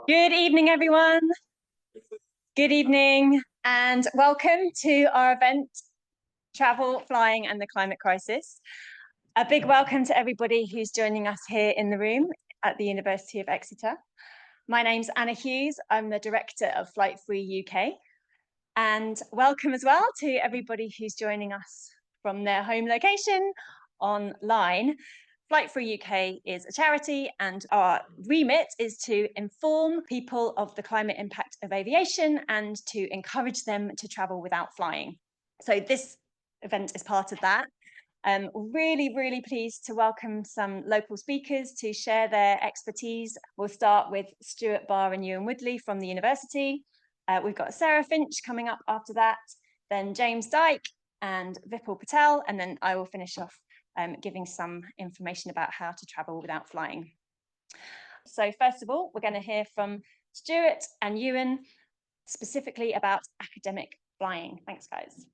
Good evening, everyone. Good evening, and welcome to our event, Travel, Flying and the Climate Crisis. A big welcome to everybody who's joining us here in the room at the University of Exeter. My name's Anna Hughes. I'm the Director of Flight Free UK. And welcome as well to everybody who's joining us from their home location online. Flight Free UK is a charity, and our remit is to inform people of the climate impact of aviation and to encourage them to travel without flying. So this event is part of that. Really pleased to welcome some local speakers to share their expertise. We'll start with Stewart, Barr and Ewan Woodley from the university. We've got Sarah Finch coming up after that, then James Dyke and Vipul Patel, and then I will finish off giving some information about how to travel without flying. So first of all, we're going to hear from Stewart and Ewan specifically about academic flying. Thanks, guys.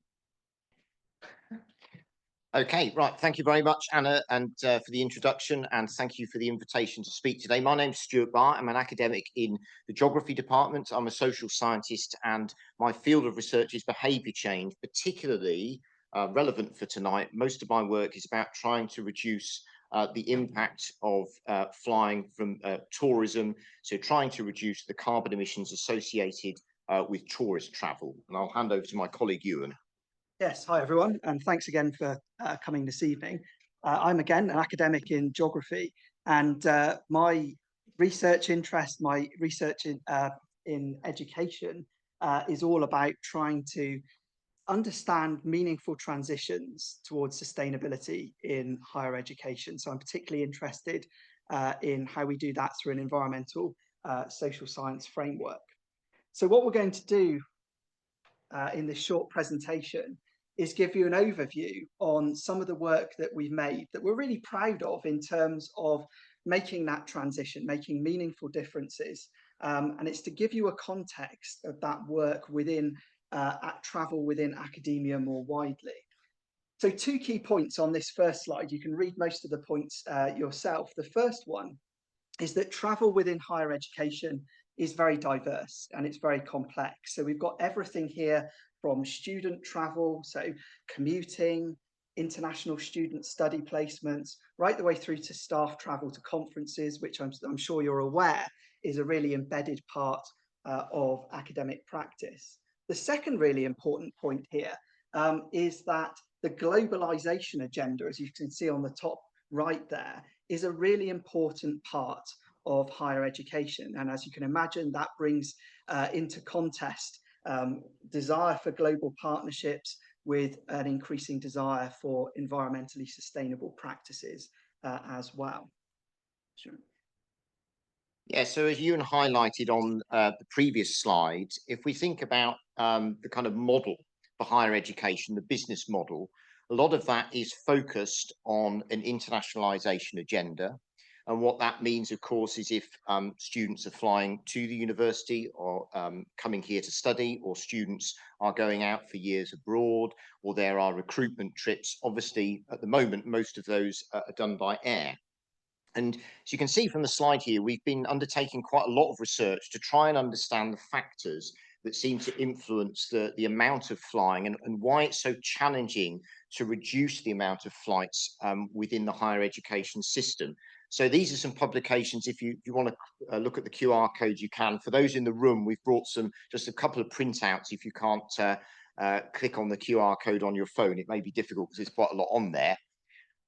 Okay, right. Thank you very much, Anna, and for the introduction, and thank you for the invitation to speak today. My name's Stewart Barr. I'm an academic in the geography department. I'm a social scientist, and my field of research is behaviour change, particularly relevant for tonight. Most of my work is about trying to reduce the impact of flying from tourism, so trying to reduce the carbon emissions associated with tourist travel. And I'll hand over to my colleague, Ewan. Yes, hi everyone, and thanks again for coming this evening. I'm again an academic in geography, and my research interest, my research in education is all about trying to understand meaningful transitions towards sustainability in higher education. So I'm particularly interested in how we do that through an environmental social science framework. So what we're going to do in this short presentation is give you an overview on some of the work that we've made that we're really proud of in terms of making that transition, making meaningful differences. And it's to give you a context of that work within travel within academia more widely. So two key points on this first slide. You can read most of the points yourself. The first one is that travel within higher education is very diverse and it's very complex. So we've got everything here from student travel, so commuting, international student study placements, right the way through to staff travel to conferences, which I'm sure you're aware is a really embedded part of academic practice. The second really important point here is that the globalization agenda, as you can see on the top right there, is a really important part of higher education. And as you can imagine, that brings into contest desire for global partnerships with an increasing desire for environmentally sustainable practices as well. Sure. Yeah, so as Ewan highlighted on the previous slide, if we think about the kind of model for higher education, the business model, a lot of that is focused on an internationalization agenda. And what that means, of course, is if students are flying to the university or coming here to study, or students are going out for years abroad, or there are recruitment trips, obviously, at the moment, most of those are done by air. And as you can see from the slide here, we've been undertaking quite a lot of research to try and understand the factors that seem to influence the amount of flying and why it's so challenging to reduce the amount of flights within the higher education system. So these are some publications. If you want to look at the QR code, you can. For those in the room, we've brought just a couple of printouts. If you can't click on the QR code on your phone, it may be difficult because there's quite a lot on there.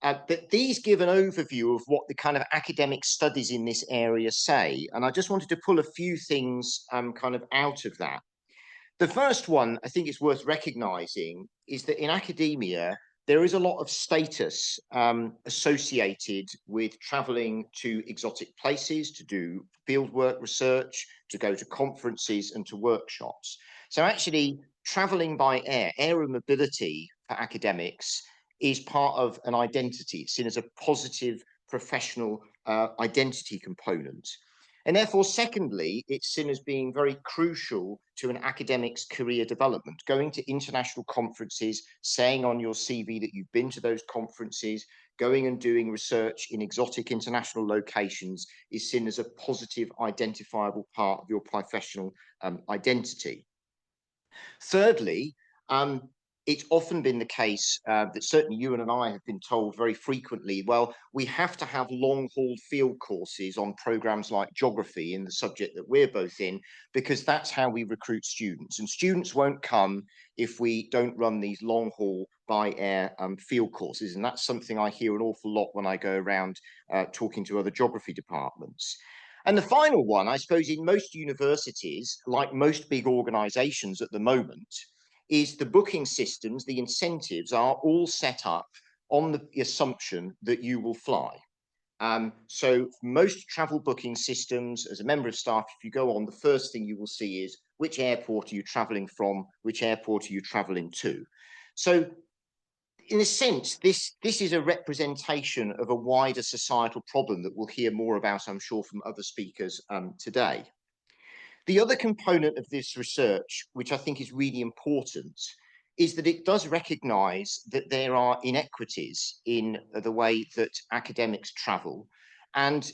But these give an overview of what the kind of academic studies in this area say. And I just wanted to pull a few things kind of out of that. The first one I think is worth recognizing is that in academia, there is a lot of status associated with traveling to exotic places, to do fieldwork research, to go to conferences and to workshops. So actually traveling by air mobility for academics is part of an identity. It's seen as a positive professional identity component. And therefore, secondly, it's seen as being very crucial to an academic's career development. Going to international conferences, saying on your CV that you've been to those conferences, going and doing research in exotic international locations is seen as a positive, identifiable part of your professional identity. Thirdly, it's often been the case that certainly Ewan and I have been told very frequently, well, we have to have long-haul field courses on programs like geography in the subject that we're both in, because that's how we recruit students. And students won't come if we don't run these long-haul by air field courses. And that's something I hear an awful lot when I go around talking to other geography departments. And the final one, I suppose, in most universities, like most big organizations at the moment, is the booking systems, the incentives are all set up on the assumption that you will fly. So most travel booking systems, as a member of staff, if you go on, the first thing you will see is which airport are you traveling from, which airport are you traveling to. So in a sense, this is a representation of a wider societal problem that we'll hear more about, I'm sure, from other speakers today. The other component of this research, which I think is really important, is that it does recognise that there are inequities in the way that academics travel. And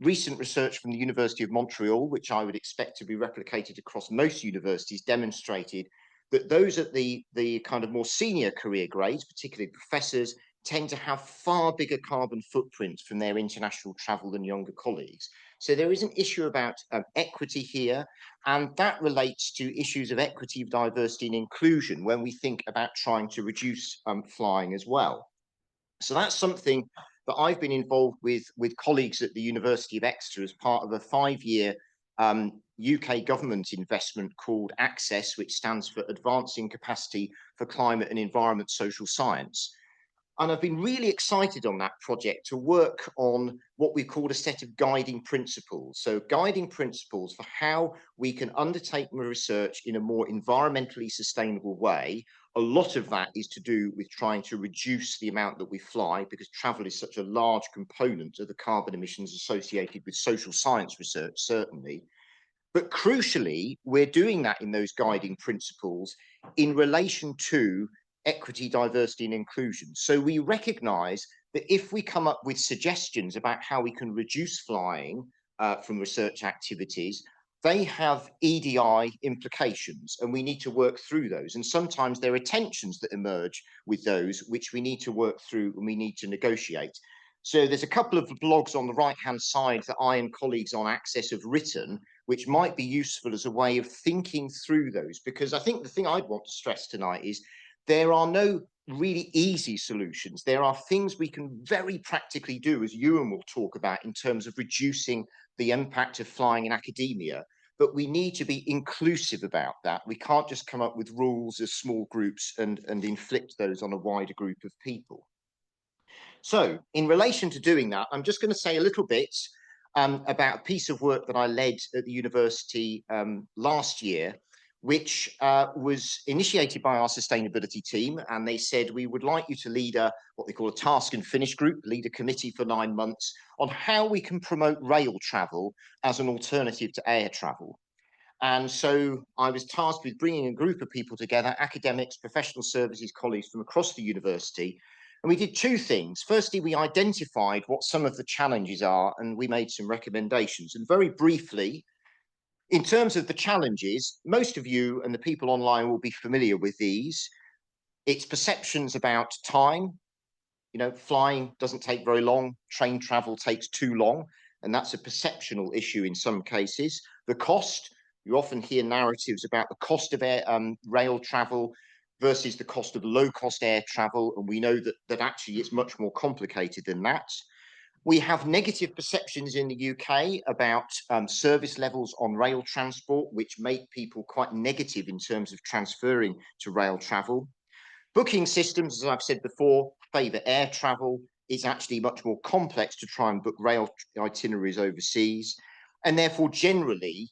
recent research from the University of Montreal, which I would expect to be replicated across most universities, demonstrated that those at the kind of more senior career grades, particularly professors, tend to have far bigger carbon footprints from their international travel than younger colleagues. So there is an issue about equity here, and that relates to issues of equity, diversity and inclusion when we think about trying to reduce flying as well. So that's something that I've been involved with colleagues at the University of Exeter as part of a 5-year UK government investment called Access, which stands for Advancing Capacity for Climate and Environment Social Science. And I've been really excited on that project to work on what we call a set of guiding principles. So guiding principles for how we can undertake research in a more environmentally sustainable way. A lot of that is to do with trying to reduce the amount that we fly, because travel is such a large component of the carbon emissions associated with social science research, certainly. But crucially, we're doing that in those guiding principles in relation to equity, diversity and inclusion. So we recognise that if we come up with suggestions about how we can reduce flying from research activities, they have EDI implications, and we need to work through those. And sometimes there are tensions that emerge with those, which we need to work through and we need to negotiate. So there's a couple of blogs on the right-hand side that I and colleagues on Access have written, which might be useful as a way of thinking through those, because I think the thing I'd want to stress tonight is there are no really easy solutions. There are things we can very practically do, as Ewan will talk about, in terms of reducing the impact of flying in academia, but we need to be inclusive about that. We can't just come up with rules as small groups and inflict those on a wider group of people. So in relation to doing that, I'm just going to say a little bit about a piece of work that I led at the university last year, which was initiated by our sustainability team. And they said, we would like you to lead what they call a task and finish group, lead a committee for 9 months on how we can promote rail travel as an alternative to air travel. And so I was tasked with bringing a group of people together, academics, professional services colleagues from across the university. And we did 2 things. Firstly, we identified what some of the challenges are, and we made some recommendations. And very briefly, in terms of the challenges, most of you and the people online will be familiar with these. It's perceptions about time. You know, flying doesn't take very long. Train travel takes too long. And that's a perceptual issue in some cases. The cost, you often hear narratives about the cost of rail travel versus the cost of low-cost air travel. And we know that actually it's much more complicated than that. We have negative perceptions in the UK about service levels on rail transport, which make people quite negative in terms of transferring to rail travel. Booking systems, as I've said before, favour air travel. It's actually much more complex to try and book rail itineraries overseas. And therefore, generally,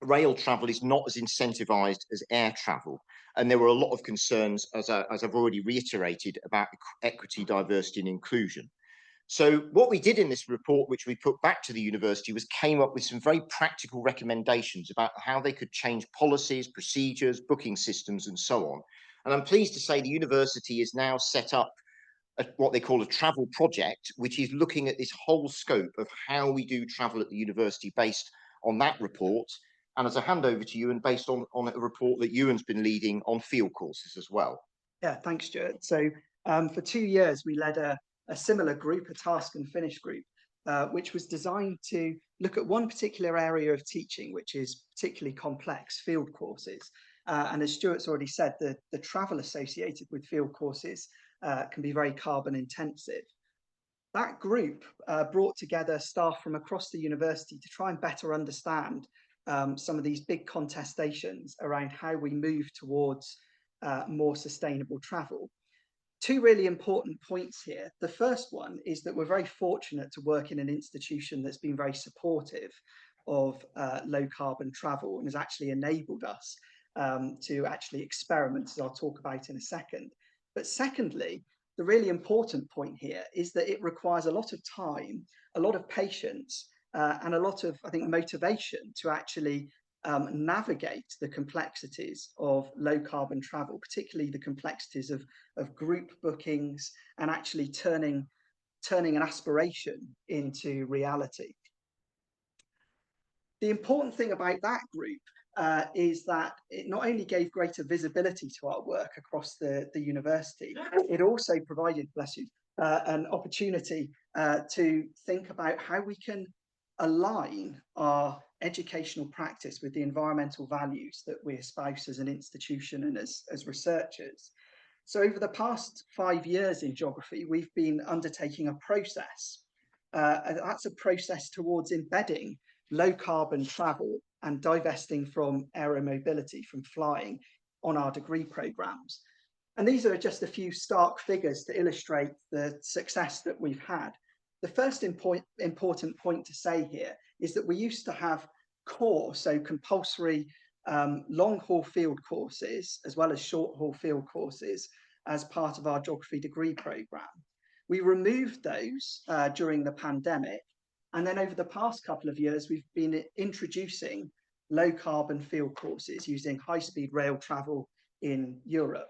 rail travel is not as incentivized as air travel. And there were a lot of concerns, as I've already reiterated, about equity, diversity and inclusion. So what we did in this report, which we put back to the university, was came up with some very practical recommendations about how they could change policies, procedures, booking systems, and so on. And I'm pleased to say the university is now set up what they call a travel project, which is looking at this whole scope of how we do travel at the university based on that report. And as I hand over to you, and based on a report that Ewan's been leading on field courses as well. Yeah, thanks, Stewart. So for 2 years, we led a similar group, a task and finish group, which was designed to look at one particular area of teaching, which is particularly complex, field courses. And as Stewart's already said, the travel associated with field courses can be very carbon intensive. That group brought together staff from across the university to try and better understand some of these big contestations around how we move towards more sustainable travel. Two really important points here. The first one is that we're very fortunate to work in an institution that's been very supportive of low carbon travel and has actually enabled us to actually experiment, as I'll talk about in a second. But secondly, the really important point here is that it requires a lot of time, a lot of patience, and a lot of, I think, motivation to actually navigate the complexities of low carbon travel, particularly the complexities of group bookings and actually turning an aspiration into reality. The important thing about that group is that it not only gave greater visibility to our work across the university, it also provided, bless you, an opportunity to think about how we can align our educational practice with the environmental values that we espouse as an institution and as researchers. So over the past 5 years in geography, we've been undertaking a process. That's a process towards embedding low carbon travel and divesting from aeromobility, from flying, on our degree programmes. And these are just a few stark figures to illustrate the success that we've had. The first important point to say here is that we used to have core, so compulsory long haul field courses, as well as short haul field courses, as part of our geography degree programme. We removed those during the pandemic. And then over the past couple of years, we've been introducing low carbon field courses using high speed rail travel in Europe.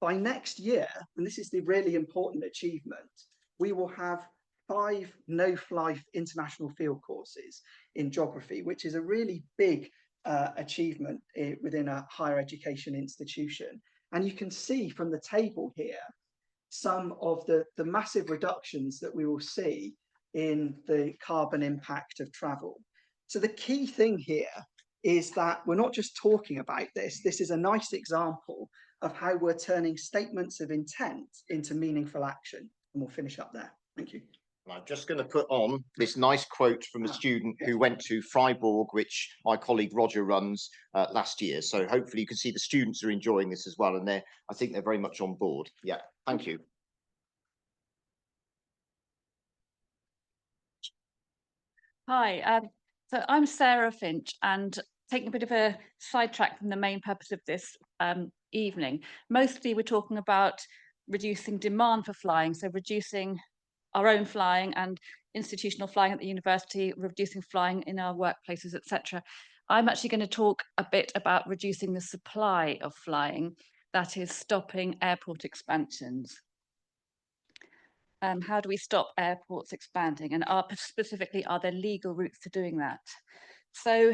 By next year, and this is the really important achievement, we will have 5 no-fly international field courses in geography, which is a really big achievement within a higher education institution. And you can see from the table here some of the massive reductions that we will see in the carbon impact of travel. So the key thing here is that we're not just talking about this. This is a nice example of how we're turning statements of intent into meaningful action. And we'll finish up there. Thank you. I'm just going to put on this nice quote from a student who went to Freiburg, which my colleague Roger runs last year. So hopefully you can see the students are enjoying this as well. And I think they're very much on board. Yeah, thank you. Hi, so I'm Sarah Finch, and taking a bit of a sidetrack from the main purpose of this evening. Mostly we're talking about reducing demand for flying, so reducing our own flying and institutional flying at the university, reducing flying in our workplaces, etc. I'm actually going to talk a bit about reducing the supply of flying, that is stopping airport expansions. How do we stop airports expanding, and specifically, are there legal routes to doing that? So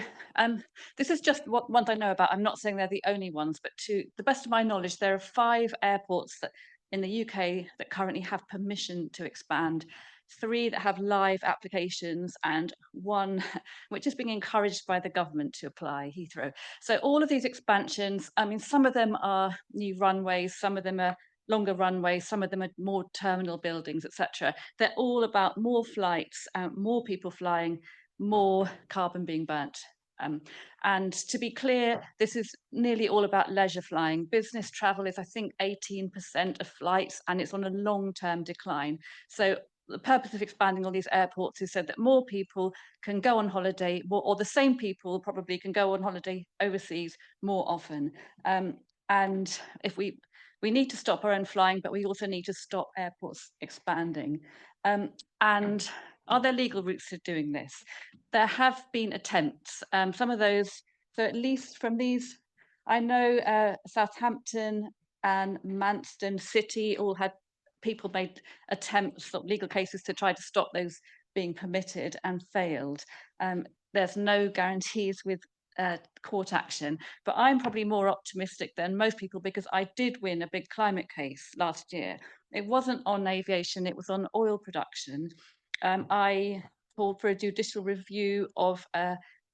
this is just what ones I know about. I'm not saying they're the only ones, but to the best of my knowledge, there are 5 airports that in the UK that currently have permission to expand, 3 that have live applications, and 1 which is being encouraged by the government to apply, Heathrow. So all of these expansions, I mean, some of them are new runways, some of them are longer runways, some of them are more terminal buildings, etc. They're all about more flights, more people flying, more carbon being burnt. And to be clear, this is nearly all about leisure flying. Business travel is, I think, 18% of flights, and it's on a long-term decline. So the purpose of expanding all these airports is so that more people can go on holiday, or the same people probably can go on holiday overseas more often. And if we need to stop our own flying, but we also need to stop airports expanding. And are there legal routes to doing this? There have been attempts. Some of those, so at least from these, I know Southampton and Manston City all had people made attempts, sort of legal cases to try to stop those being permitted and failed. There's no guarantees with court action, but I'm probably more optimistic than most people because I did win a big climate case last year. It wasn't on aviation, it was on oil production. I called for a judicial review of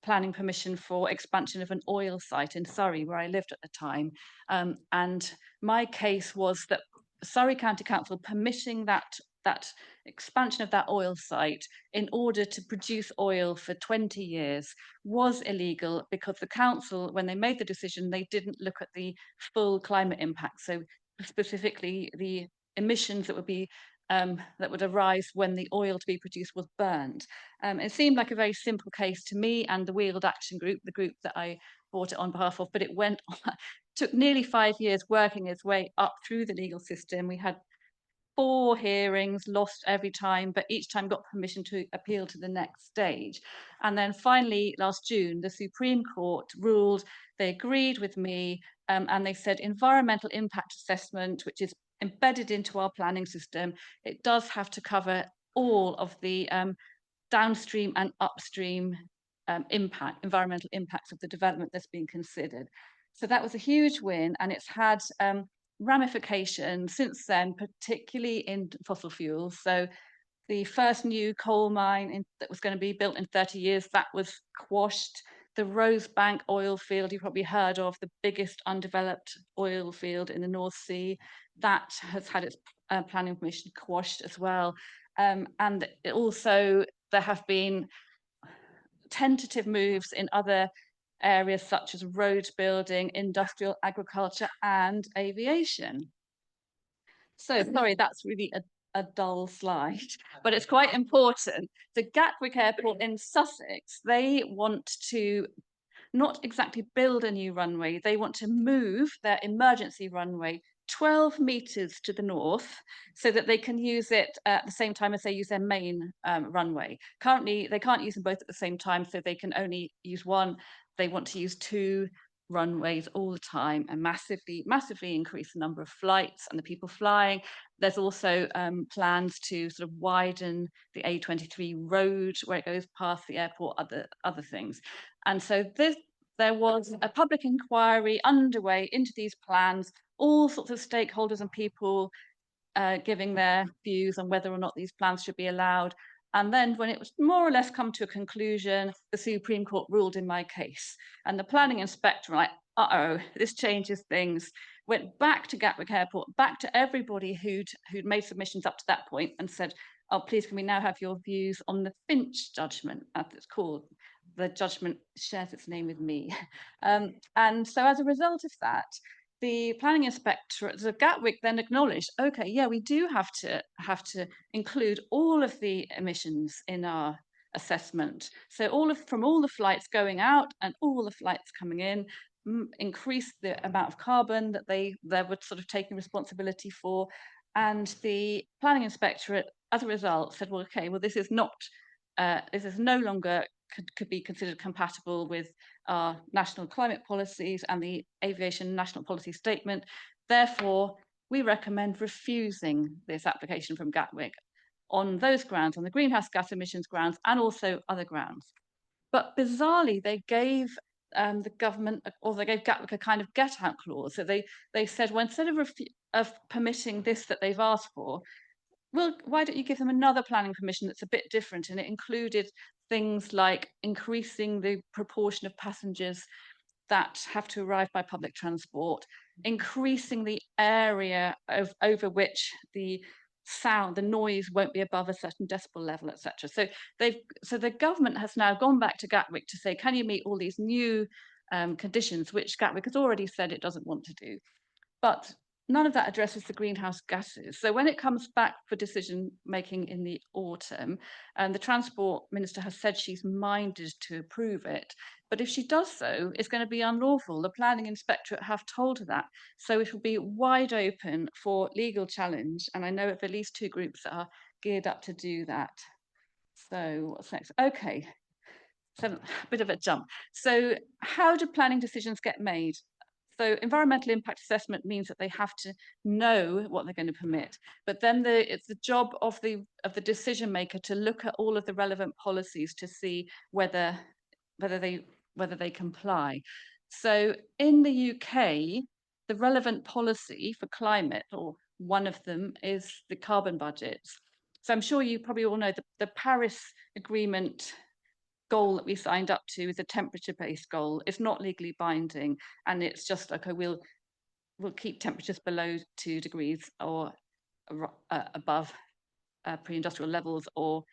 planning permission for expansion of an oil site in Surrey, where I lived at the time. And my case was that Surrey County Council permitting that expansion of that oil site in order to produce oil for 20 years was illegal because the council, when they made the decision, they didn't look at the full climate impact. So specifically the emissions that would be that would arise when the oil to be produced was burned. It seemed like a very simple case to me and the Wheeled Action Group, the group that I brought it on behalf of, but it went took nearly 5 years working its way up through the legal system. We had 4 hearings, lost every time, but each time got permission to appeal to the next stage. And then finally, last June, the Supreme Court ruled, they agreed with me, and they said environmental impact assessment, which is embedded into our planning system, it does have to cover all of the downstream and upstream environmental impacts of the development that's being considered. So that was a huge win, and it's had ramifications since then, particularly in fossil fuels. So the first new coal mine that was going to be built in 30 years, that was quashed. The Rosebank oil field, you've probably heard of, the biggest undeveloped oil field in the North Sea, that has had its planning permission quashed as well. And also there have been tentative moves in other areas such as road building, industrial agriculture and aviation. So sorry, that's really a dull slide, but it's quite important. The Gatwick Airport in Sussex, they want to not exactly build a new runway, they want to move their emergency runway 12 meters to the north so that they can use it at the same time as they use their main runway. Currently, they can't use them both at the same time, so they can only use one. They want to use 2 runways all the time and massively increase the number of flights and the people flying. There's also plans to sort of widen the A23 road where it goes past the airport, other things. And so there was a public inquiry underway into these plans, all sorts of stakeholders and people giving their views on whether or not these plans should be allowed. And then when it was more or less come to a conclusion, the Supreme Court ruled in my case. And the planning inspector, like, this changes things, went back to Gatwick Airport, back to everybody who'd made submissions up to that point and said, oh, please, can we now have your views on the Finch judgment, as it's called? The judgment shares its name with me. And so as a result of that, the planning inspectorate of Gatwick then acknowledged, okay, yeah, we do have to include all of the emissions in our assessment. So from all the flights going out and all the flights coming in, increase the amount of carbon that they were sort of taking responsibility for. And the planning inspectorate, as a result, said, well, okay, well, this is no longer could be considered compatible with our national climate policies and the aviation national policy statement. Therefore, we recommend refusing this application from Gatwick on those grounds, on the greenhouse gas emissions grounds, and also other grounds. But bizarrely, they gave the government, or they gave Gatwick a kind of get-out clause. So they said, well, instead of permitting this that they've asked for, well, why don't you give them another planning permission that's a bit different? And it included things like increasing the proportion of passengers that have to arrive by public transport, increasing the area over which the noise won't be above a certain decibel level, etc. So the government has now gone back to Gatwick to say, can you meet all these new conditions, which Gatwick has already said it doesn't want to do. But none of that addresses the greenhouse gases. So when it comes back for decision making in the autumn, and the Transport Minister has said she's minded to approve it, but if she does so, it's going to be unlawful. The Planning Inspectorate have told her that. So it will be wide open for legal challenge. And I know of at least 2 groups that are geared up to do that. So what's next? Okay, so a bit of a jump. So how do planning decisions get made? So environmental impact assessment means that they have to know what they're going to permit, but then it's the job of the decision maker to look at all of the relevant policies to see whether they comply. So in the UK, the relevant policy for climate, or one of them, is the carbon budgets. So I'm sure you probably all know the Paris Agreement goal that we signed up to is a temperature-based goal. It's not legally binding, and it's just okay, we'll keep temperatures below 2 degrees or above pre-industrial levels, or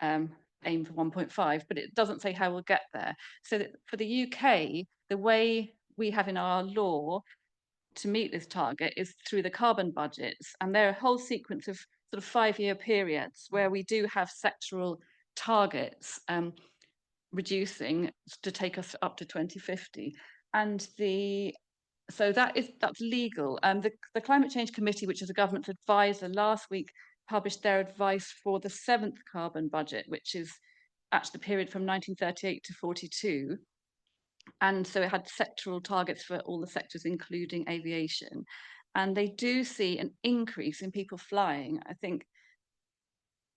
aim for 1.5, but it doesn't say how we'll get there. So that for the UK, the way we have in our law to meet this target is through the carbon budgets, and there are a whole sequence of sort of 5-year periods where we do have sectoral targets reducing to take us up to 2050, and so that's legal. The Climate Change Committee, which is a government advisor, last week published their advice for the 7th carbon budget, which is actually the period from 1938 to 42. And so it had sectoral targets for all the sectors, including aviation. And they do see an increase in people flying. I think,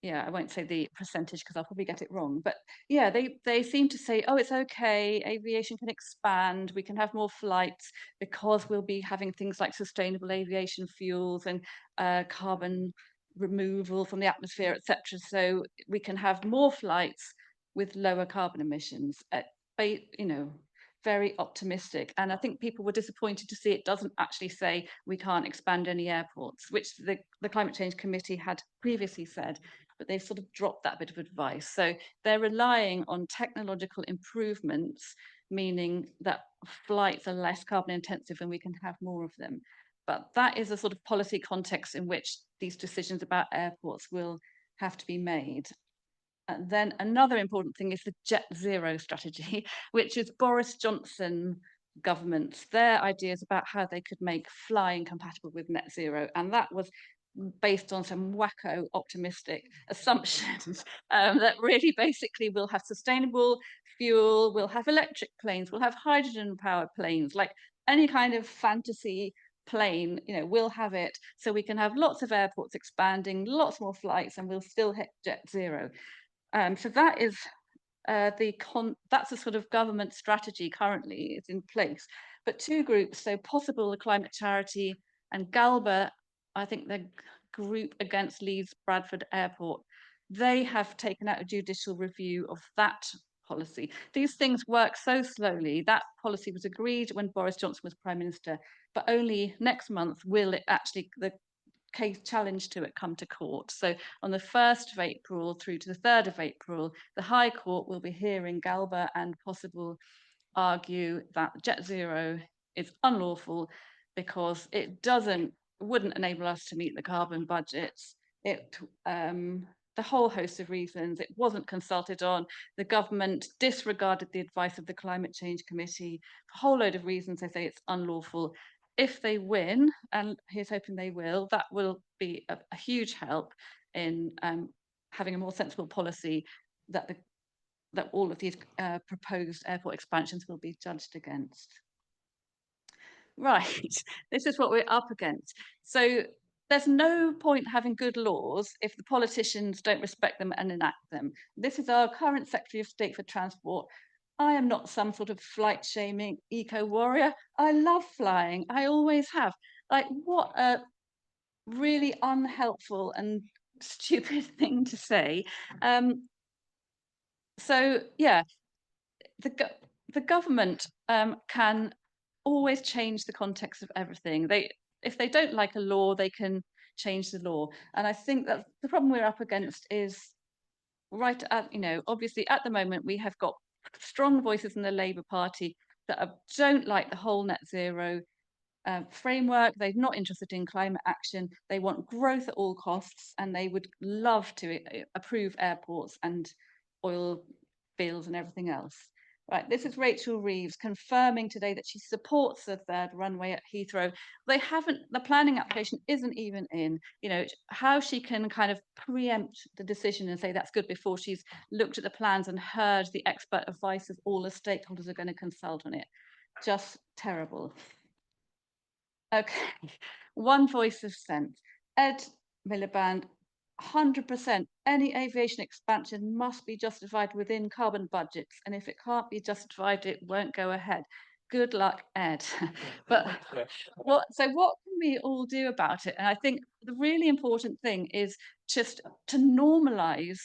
yeah, I won't say the percentage because I'll probably get it wrong, but yeah, they seem to say, oh, it's okay, aviation can expand, we can have more flights because we'll be having things like sustainable aviation fuels and carbon removal from the atmosphere, etc. So we can have more flights with lower carbon emissions. Very optimistic. And I think people were disappointed to see it doesn't actually say we can't expand any airports, which the Climate Change Committee had previously said, but they've sort of dropped that bit of advice. So they're relying on technological improvements, meaning that flights are less carbon intensive and we can have more of them. But that is a sort of policy context in which these decisions about airports will have to be made. And then another important thing is the Jet Zero strategy, which is Boris Johnson government's, their ideas about how they could make flying compatible with net zero. And that was based on some wacko optimistic assumptions that really basically we'll have sustainable fuel, we'll have electric planes, we'll have hydrogen powered planes, like any kind of fantasy plane, we'll have it, so we can have lots of airports expanding, lots more flights, and we'll still hit jet zero. So that is that's a sort of government strategy currently is in place. But two groups, so Possible, the climate charity, and Galba, I think the group against Leeds Bradford Airport, they have taken out a judicial review of that policy. These things work so slowly. That policy was agreed when Boris Johnson was Prime Minister, but only next month will it actually, the case challenge to it, come to court. So on the 1st of April through to the 3rd of April, the High Court will be hearing Galba and Possible argue that Jet Zero is unlawful because it wouldn't enable us to meet the carbon budgets. The whole host of reasons. It wasn't consulted on. The government disregarded the advice of the Climate Change Committee. A whole load of reasons they say it's unlawful. If they win, and here's hoping they will, that will be a huge help in having a more sensible policy that all of these proposed airport expansions will be judged against. Right, this is what we're up against. So there's no point having good laws if the politicians don't respect them and enact them. This is our current Secretary of State for Transport. I am not some sort of flight shaming eco warrior. I love flying. I always have. Like, what a really unhelpful and stupid thing to say. So yeah, the government can always change the context of everything. If they don't like a law, they can change the law. And I think that the problem we're up against is right at, obviously at the moment we have got strong voices in the Labour Party that don't like the whole net zero framework. They're not interested in climate action. They want growth at all costs, and they would love to approve airports and oil bills and everything else. Right, this is Rachel Reeves confirming today that she supports the 3rd runway at Heathrow. The planning application isn't even in, how she can kind of preempt the decision and say that's good before she's looked at the plans and heard the expert advice of all the stakeholders are going to consult on it. Just terrible. Okay, one voice of sense. Ed Miliband, 100%. Any aviation expansion must be justified within carbon budgets, and if it can't be justified, it won't go ahead. Good luck, Ed. But what can we all do about it? And I think the really important thing is just to normalise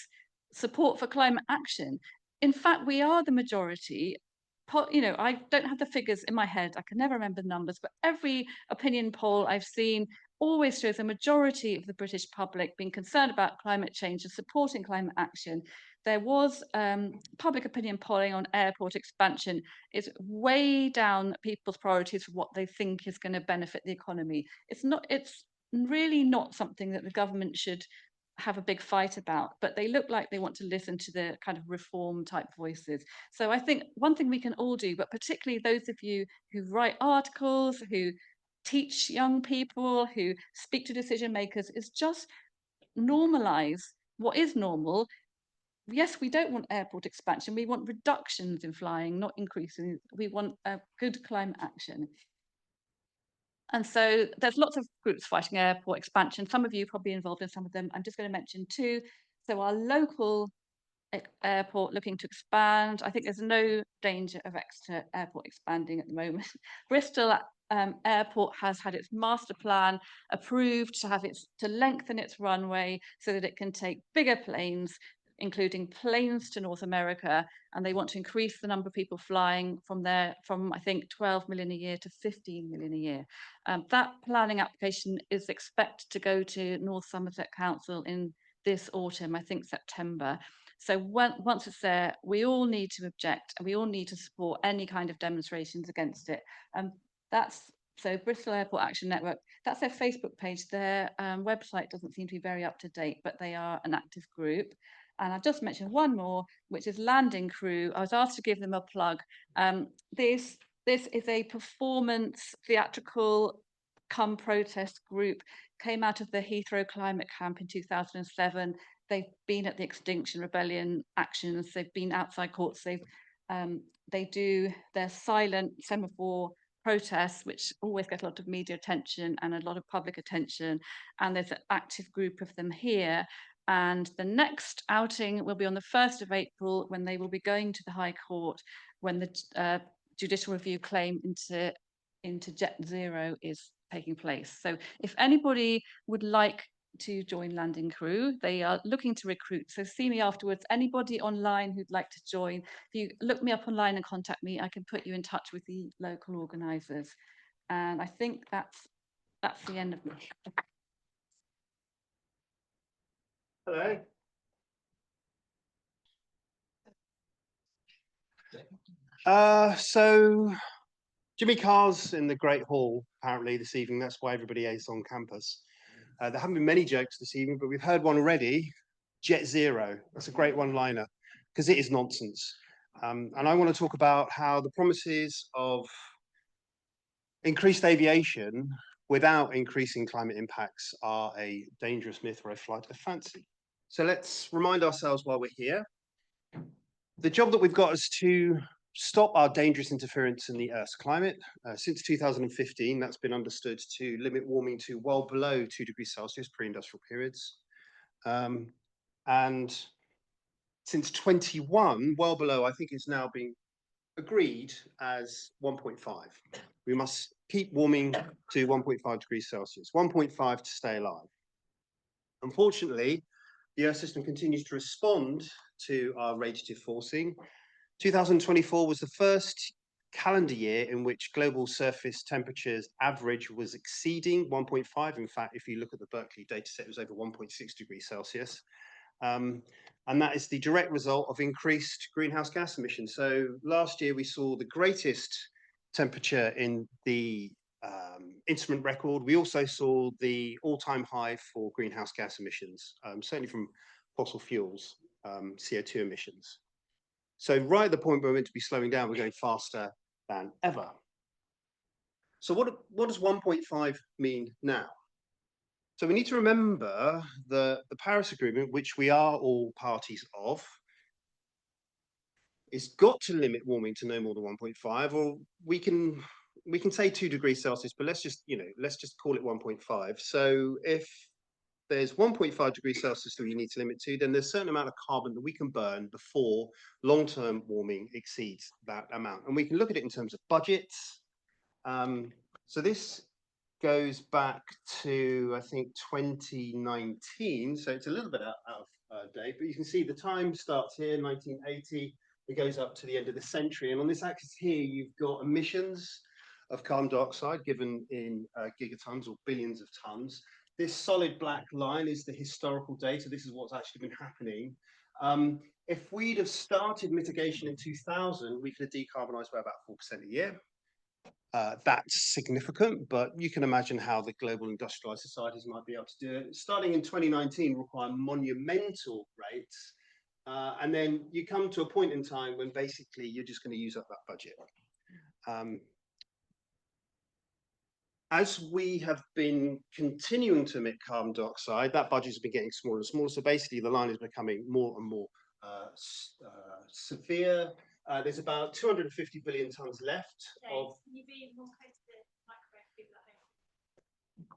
support for climate action. In fact, we are the majority. I don't have the figures in my head. I can never remember the numbers, but every opinion poll I've seen always shows a majority of the British public being concerned about climate change and supporting climate action. There was public opinion polling on airport expansion. It's way down people's priorities for what they think is going to benefit the economy. It's really not something that the government should have a big fight about, but they look like they want to listen to the kind of reform type voices. So I think one thing we can all do, but particularly those of you who write articles, who teach young people, who speak to decision makers, is just normalize what is normal. Yes, we don't want airport expansion. We want reductions in flying, not increasing. We want a good climate action. And so there's lots of groups fighting airport expansion. Some of you are probably involved in some of them. I'm just going to mention two. So our local airport looking to expand. I think there's no danger of Exeter airport expanding at the moment. Bristol airport has had its master plan approved to lengthen its runway so that it can take bigger planes, including planes to North America, and they want to increase the number of people flying from I think 12 million a year to 15 million a year. That planning application is expected to go to North Somerset Council in this autumn, I think September. So once it's there, we all need to object and we all need to support any kind of demonstrations against it. So Bristol Airport Action Network, that's their Facebook page. Their website doesn't seem to be very up to date, but they are an active group. And I've just mentioned one more, which is Landing Crew. I was asked to give them a plug. This is a performance theatrical come protest group, came out of the Heathrow climate camp in 2007. They've been at the Extinction Rebellion actions. They've been outside courts. They do their silent semaphore protests, which always get a lot of media attention and a lot of public attention. And there's an active group of them here. And the next outing will be on the 1st of April, when they will be going to the High Court when the judicial review claim into Jet Zero is taking place. So if anybody would like to join Landing Crew, they are looking to recruit. So see me afterwards. Anybody online who'd like to join, if you look me up online and contact me, I can put you in touch with the local organisers. And I think that's the end of me. Hello. So Jimmy Carr's in the Great Hall apparently this evening. That's why everybody is on campus. There haven't been many jokes this evening, but we've heard one already. Jet Zero. That's a great one-liner because it is nonsense. And I want to talk about how the promises of increased aviation without increasing climate impacts are a dangerous myth or a flight of fancy. So let's remind ourselves while we're here. The job that we've got is to stop our dangerous interference in the Earth's climate. Since 2015, that's been understood to limit warming to well below 2 degrees Celsius pre-industrial periods. And since 21, well below, I think it's now being agreed as 1.5. We must keep warming to 1.5 degrees Celsius, 1.5 to stay alive. Unfortunately, the Earth system continues to respond to our radiative forcing. 2024 was the first calendar year in which global surface temperatures average was exceeding 1.5. In fact, if you look at the Berkeley data set, it was over 1.6 degrees Celsius. And that is the direct result of increased greenhouse gas emissions. So last year we saw the greatest temperature in the instrument record. We also saw the all-time high for greenhouse gas emissions, certainly from fossil fuels, CO2 emissions. So right at the point where we're meant to be slowing down, we're going faster than ever. So what does 1.5 mean now? So we need to remember the Paris Agreement, which we are all parties of, is got to limit warming to no more than 1.5, or we can we can say 2 degrees Celsius, but let's just call it 1.5. So if there's 1.5 degrees Celsius that you need to limit to, then there's a certain amount of carbon that we can burn before long-term warming exceeds that amount. And we can look at it in terms of budgets. So this goes back to, I think, 2019. So it's a little bit out of date, but you can see the time starts here, 1980. It goes up to the end of the century. And on this axis here, you've got emissions of carbon dioxide given in gigatons or billions of tons. This solid black line is the historical data. This is what's actually been happening. If we'd have started mitigation in 2000, we could have decarbonised by about 4% a year. That's significant, but you can imagine how the global industrialised societies might be able to do it. Starting in 2019 require monumental rates. And then you come to a point in time when basically you're just going to use up that budget. As we have been continuing to emit carbon dioxide, that budget has been getting smaller and smaller. So basically the line is becoming more and more severe. There's about 250 billion tonnes left of. Can you be more close to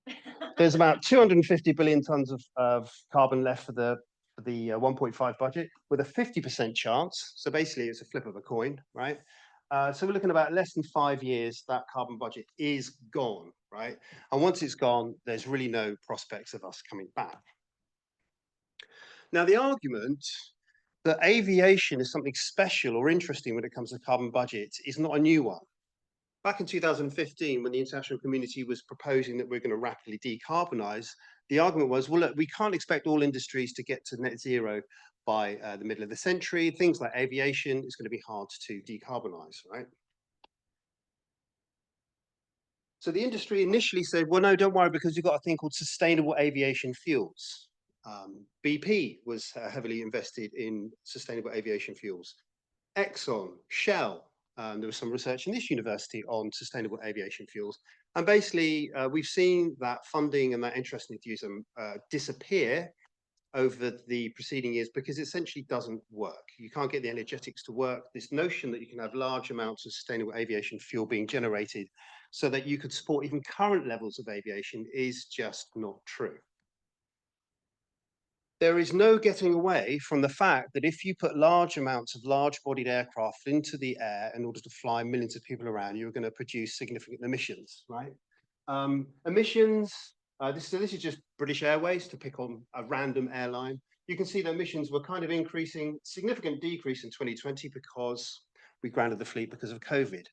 the microphone? There's about 250 billion tonnes of carbon left for the 1.5 budget with a 50% chance. So basically it's a flip of a coin, right? So we're looking about less than 5 years, that carbon budget is gone, right? And once it's gone, there's really no prospects of us coming back. Now, the argument that aviation is something special or interesting when it comes to carbon budgets is not a new one. Back in 2015, when the international community was proposing that we're going to rapidly decarbonize, the argument was, well, look, we can't expect all industries to get to net zero by the middle of the century. Things like aviation is going to be hard to decarbonize, right? So the industry initially said, well, no, don't worry, because you've got a thing called sustainable aviation fuels. BP was heavily invested in sustainable aviation fuels. Exxon, Shell, there was some research in this university on sustainable aviation fuels. And basically, we've seen that funding and that interest in enthusiasm disappear over the preceding years because it essentially doesn't work. You can't get the energetics to work. This notion that you can have large amounts of sustainable aviation fuel being generated so that you could support even current levels of aviation is just not true. There is no getting away from the fact that if you put large amounts of large-bodied aircraft into the air in order to fly millions of people around, you're going to produce significant emissions, right? Emissions, this is just British Airways, to pick on a random airline. You can see the emissions were kind of increasing, significant decrease in 2020 because we grounded the fleet because of COVID.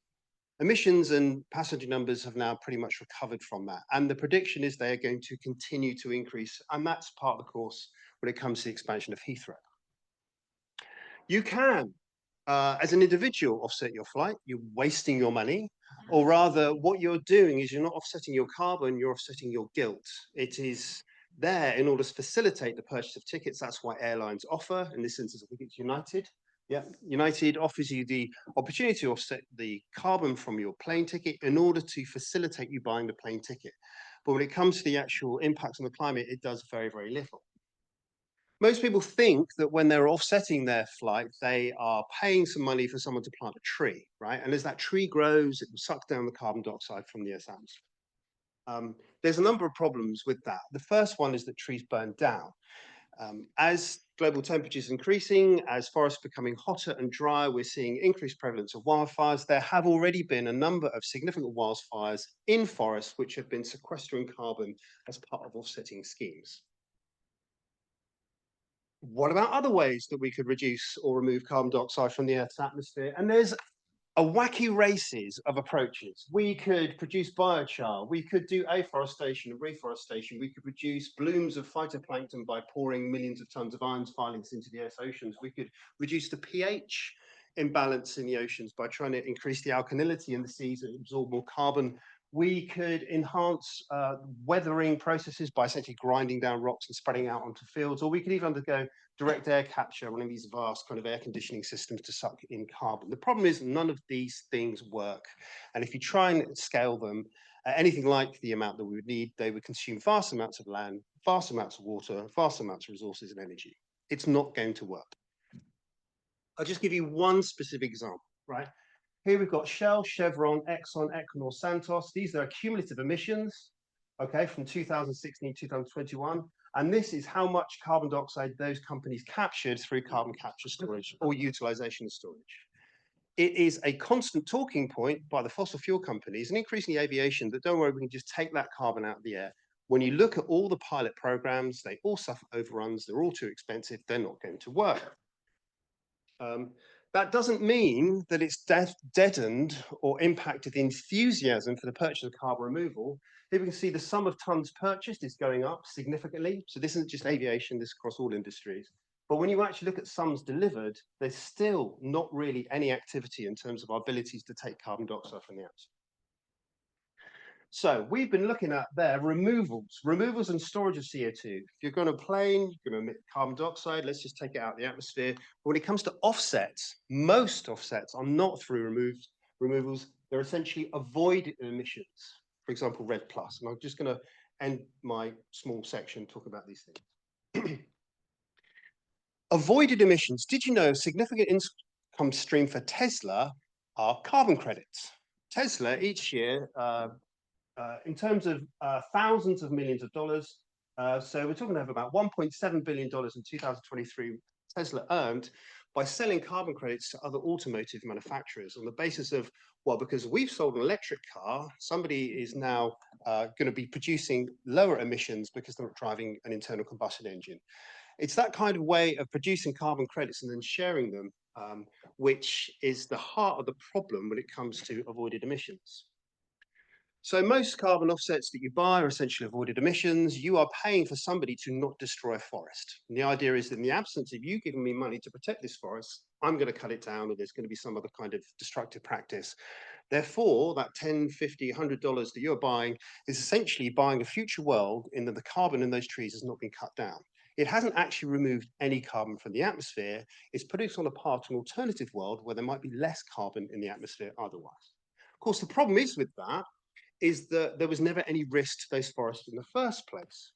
Emissions and passenger numbers have now pretty much recovered from that. And the prediction is they are going to continue to increase. And that's part of the course when it comes to the expansion of Heathrow. You can, as an individual, offset your flight. You're wasting your money. Or rather, what you're doing is you're not offsetting your carbon, you're offsetting your guilt. It is there in order to facilitate the purchase of tickets. That's why airlines offer. In this instance, I think it's United. Yeah, United offers you the opportunity to offset the carbon from your plane ticket in order to facilitate you buying the plane ticket. But when it comes to the actual impacts on the climate, it does very, very little. Most people think that when they're offsetting their flight, they are paying some money for someone to plant a tree, right? And as that tree grows, it will suck down the carbon dioxide from the Earth's atmosphere. There's a number of problems with that. The first one is that trees burn down. As global temperatures increasing, as forests becoming hotter and drier, we're seeing increased prevalence of wildfires. There have already been a number of significant wildfires in forests which have been sequestering carbon as part of offsetting schemes. What about other ways that we could reduce or remove carbon dioxide from the Earth's atmosphere? And there's a wacky races of approaches. We could produce biochar, we could do afforestation and reforestation, we could reduce blooms of phytoplankton by pouring millions of tons of iron filings into the Earth's oceans. We could reduce the pH imbalance in the oceans by trying to increase the alkalinity in the seas and absorb more carbon. We could enhance weathering processes by essentially grinding down rocks and spreading out onto fields, or we could even undergo direct air capture, one of these vast kind of air conditioning systems to suck in carbon. The problem is none of these things work. And if you try and scale them anything like the amount that we would need, they would consume vast amounts of land, vast amounts of water, vast amounts of resources and energy. It's not going to work. I'll just give you one specific example, right? Here we've got Shell, Chevron, Exxon, Equinor, Santos. These are cumulative emissions, okay, from 2016 to 2021. And this is how much carbon dioxide those companies captured through carbon capture storage or utilization storage. It is a constant talking point by the fossil fuel companies and increasingly aviation that don't worry, we can just take that carbon out of the air. When you look at all the pilot programs, they all suffer overruns, they're all too expensive, they're not going to work. That doesn't mean that it's deadened or impacted the enthusiasm for the purchase of carbon removal. Here we can see the sum of tons purchased is going up significantly. So this isn't just aviation, this is across all industries. But when you actually look at sums delivered, there's still not really any activity in terms of our abilities to take carbon dioxide from the atmosphere. So we've been looking at there removals and storage of CO2. If you're going to plane, you're going to emit carbon dioxide, let's just take it out of the atmosphere. But when it comes to offsets, most offsets are not through removals, they're essentially avoided emissions. For example, RED+. And I'm just going to end my small section talking about these things. Avoided emissions. Did you know a significant income stream for Tesla are carbon credits? Tesla each year, in terms of thousands of millions of dollars, so we're talking about $1.7 billion in 2023 Tesla earned by selling carbon credits to other automotive manufacturers on the basis of, well, because we've sold an electric car, somebody is now going to be producing lower emissions because they're not driving an internal combustion engine. It's that kind of way of producing carbon credits and then sharing them, which is the heart of the problem when it comes to avoided emissions. So most carbon offsets that you buy are essentially avoided emissions. You are paying for somebody to not destroy a forest. And the idea is that in the absence of you giving me money to protect this forest, I'm going to cut it down, or there's going to be some other kind of destructive practice. Therefore, that $10, $50, $100 that you're buying is essentially buying a future world in that the carbon in those trees has not been cut down. It hasn't actually removed any carbon from the atmosphere. It's putting us on a path to an alternative world where there might be less carbon in the atmosphere otherwise. Of course, the problem is with that is that there was never any risk to those forests in the first place.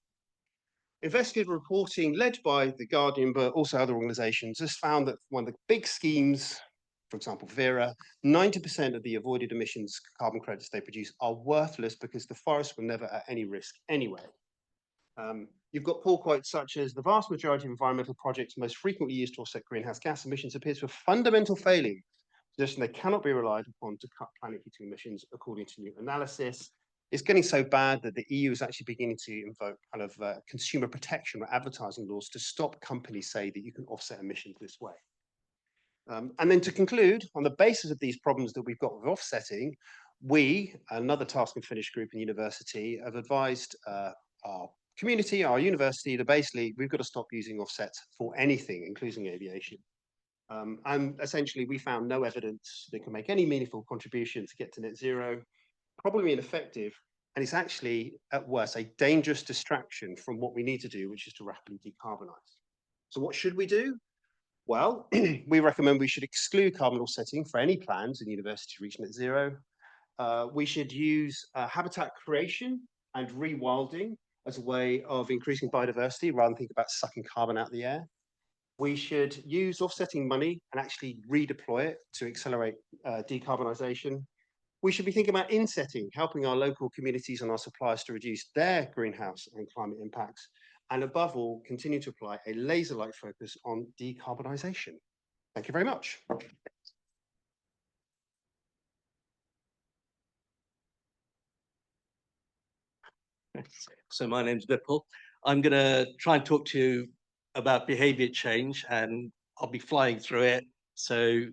Investigative reporting led by The Guardian, but also other organizations, has found that one of the big schemes, for example, Vera, 90% of the avoided emissions carbon credits they produce are worthless because the forests were never at any risk anyway. You've got pull quotes such as, the vast majority of environmental projects most frequently used to offset greenhouse gas emissions appears to have fundamental failing. Suggesting they cannot be relied upon to cut planet heating emissions according to new analysis. It's getting so bad that the EU is actually beginning to invoke kind of consumer protection or advertising laws to stop companies say that you can offset emissions this way. And then to conclude, on the basis of these problems that we've got with offsetting, we, another task and finish group in university, have advised our community, our university, that basically we've got to stop using offsets for anything, including aviation. And essentially, we found no evidence that can make any meaningful contribution to get to net zero, probably ineffective, and it's actually, at worst, a dangerous distraction from what we need to do, which is to rapidly decarbonize. So what should we do? Well, we recommend we should exclude carbon offsetting for any plans in university to reach net zero. We should use habitat creation and rewilding as a way of increasing biodiversity rather than think about sucking carbon out of the air. We should use offsetting money and actually redeploy it to accelerate decarbonisation. We should be thinking about insetting, helping our local communities and our suppliers to reduce their greenhouse and climate impacts. And above all, continue to apply a laser-like focus on decarbonisation. Thank you very much. So my name's Vipul. I'm going to try and talk to you about behaviour change, and I'll be flying through it. So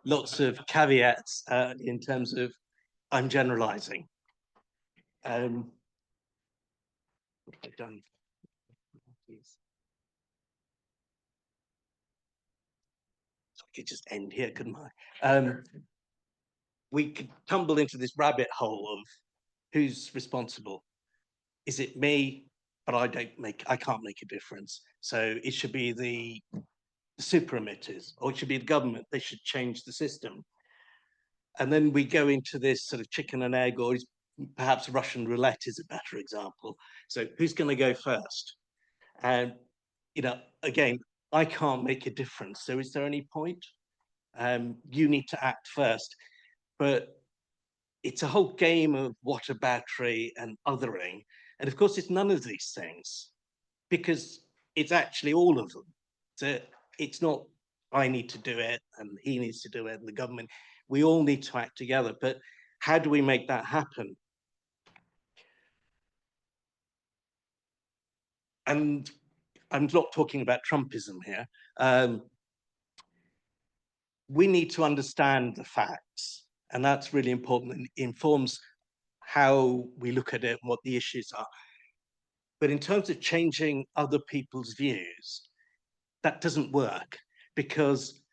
lots of caveats in terms of I'm generalising. What have I done? So I could just end here, couldn't I? We could tumble into this rabbit hole of who's responsible. Is it me? But I can't make a difference. So it should be the super emitters, or it should be the government. They should change the system. And then we go into this sort of chicken and egg, or perhaps Russian roulette is a better example. So who's going to go first? And, again, I can't make a difference. So is there any point? You need to act first. But it's a whole game of water battery and othering. And of course, it's none of these things, because it's actually all of them. So it's not, I need to do it and he needs to do it and the government. We all need to act together. But how do we make that happen? And I'm not talking about Trumpism here. We need to understand the facts, and that's really important and informs how we look at it and what the issues are. But in terms of changing other people's views, that doesn't work, because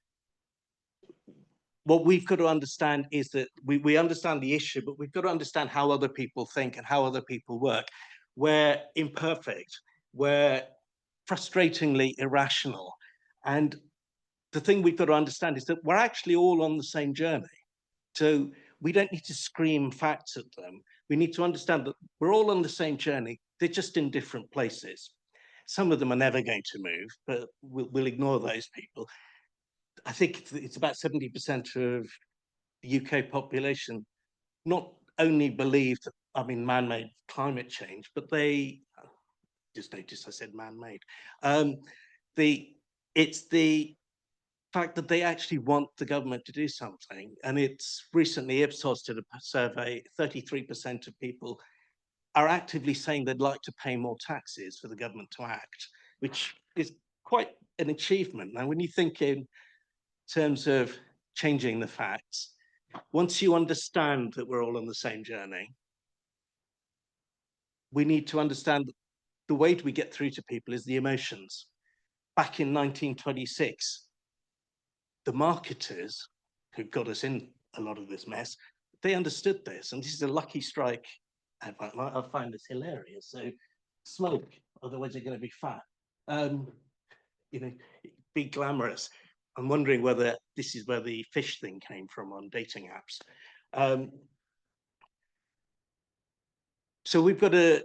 what we've got to understand is that we understand the issue, but we've got to understand how other people think and how other people work. We're imperfect, we're frustratingly irrational. And the thing we've got to understand is that we're actually all on the same journey. So we don't need to scream facts at them. We need to understand that we're all on the same journey. They're just in different places. Some of them are never going to move, but we'll ignore those people. I think it's about 70% of the UK population not only believe that, I mean, man-made climate change, but they, just noticed I said man-made. It's the fact that they actually want the government to do something. And it's recently Ipsos did a survey, 33% of people are actively saying they'd like to pay more taxes for the government to act, which is quite an achievement. Now, when you think in terms of changing the facts, once you understand that we're all on the same journey, we need to understand that the way we get through to people is the emotions. Back in 1926, the marketers who got us in a lot of this mess, they understood this, and this is a lucky strike. I find this hilarious. So smoke, otherwise you're going to be fat. You know, be glamorous. I'm wondering whether this is where the fish thing came from on dating apps. So we've got to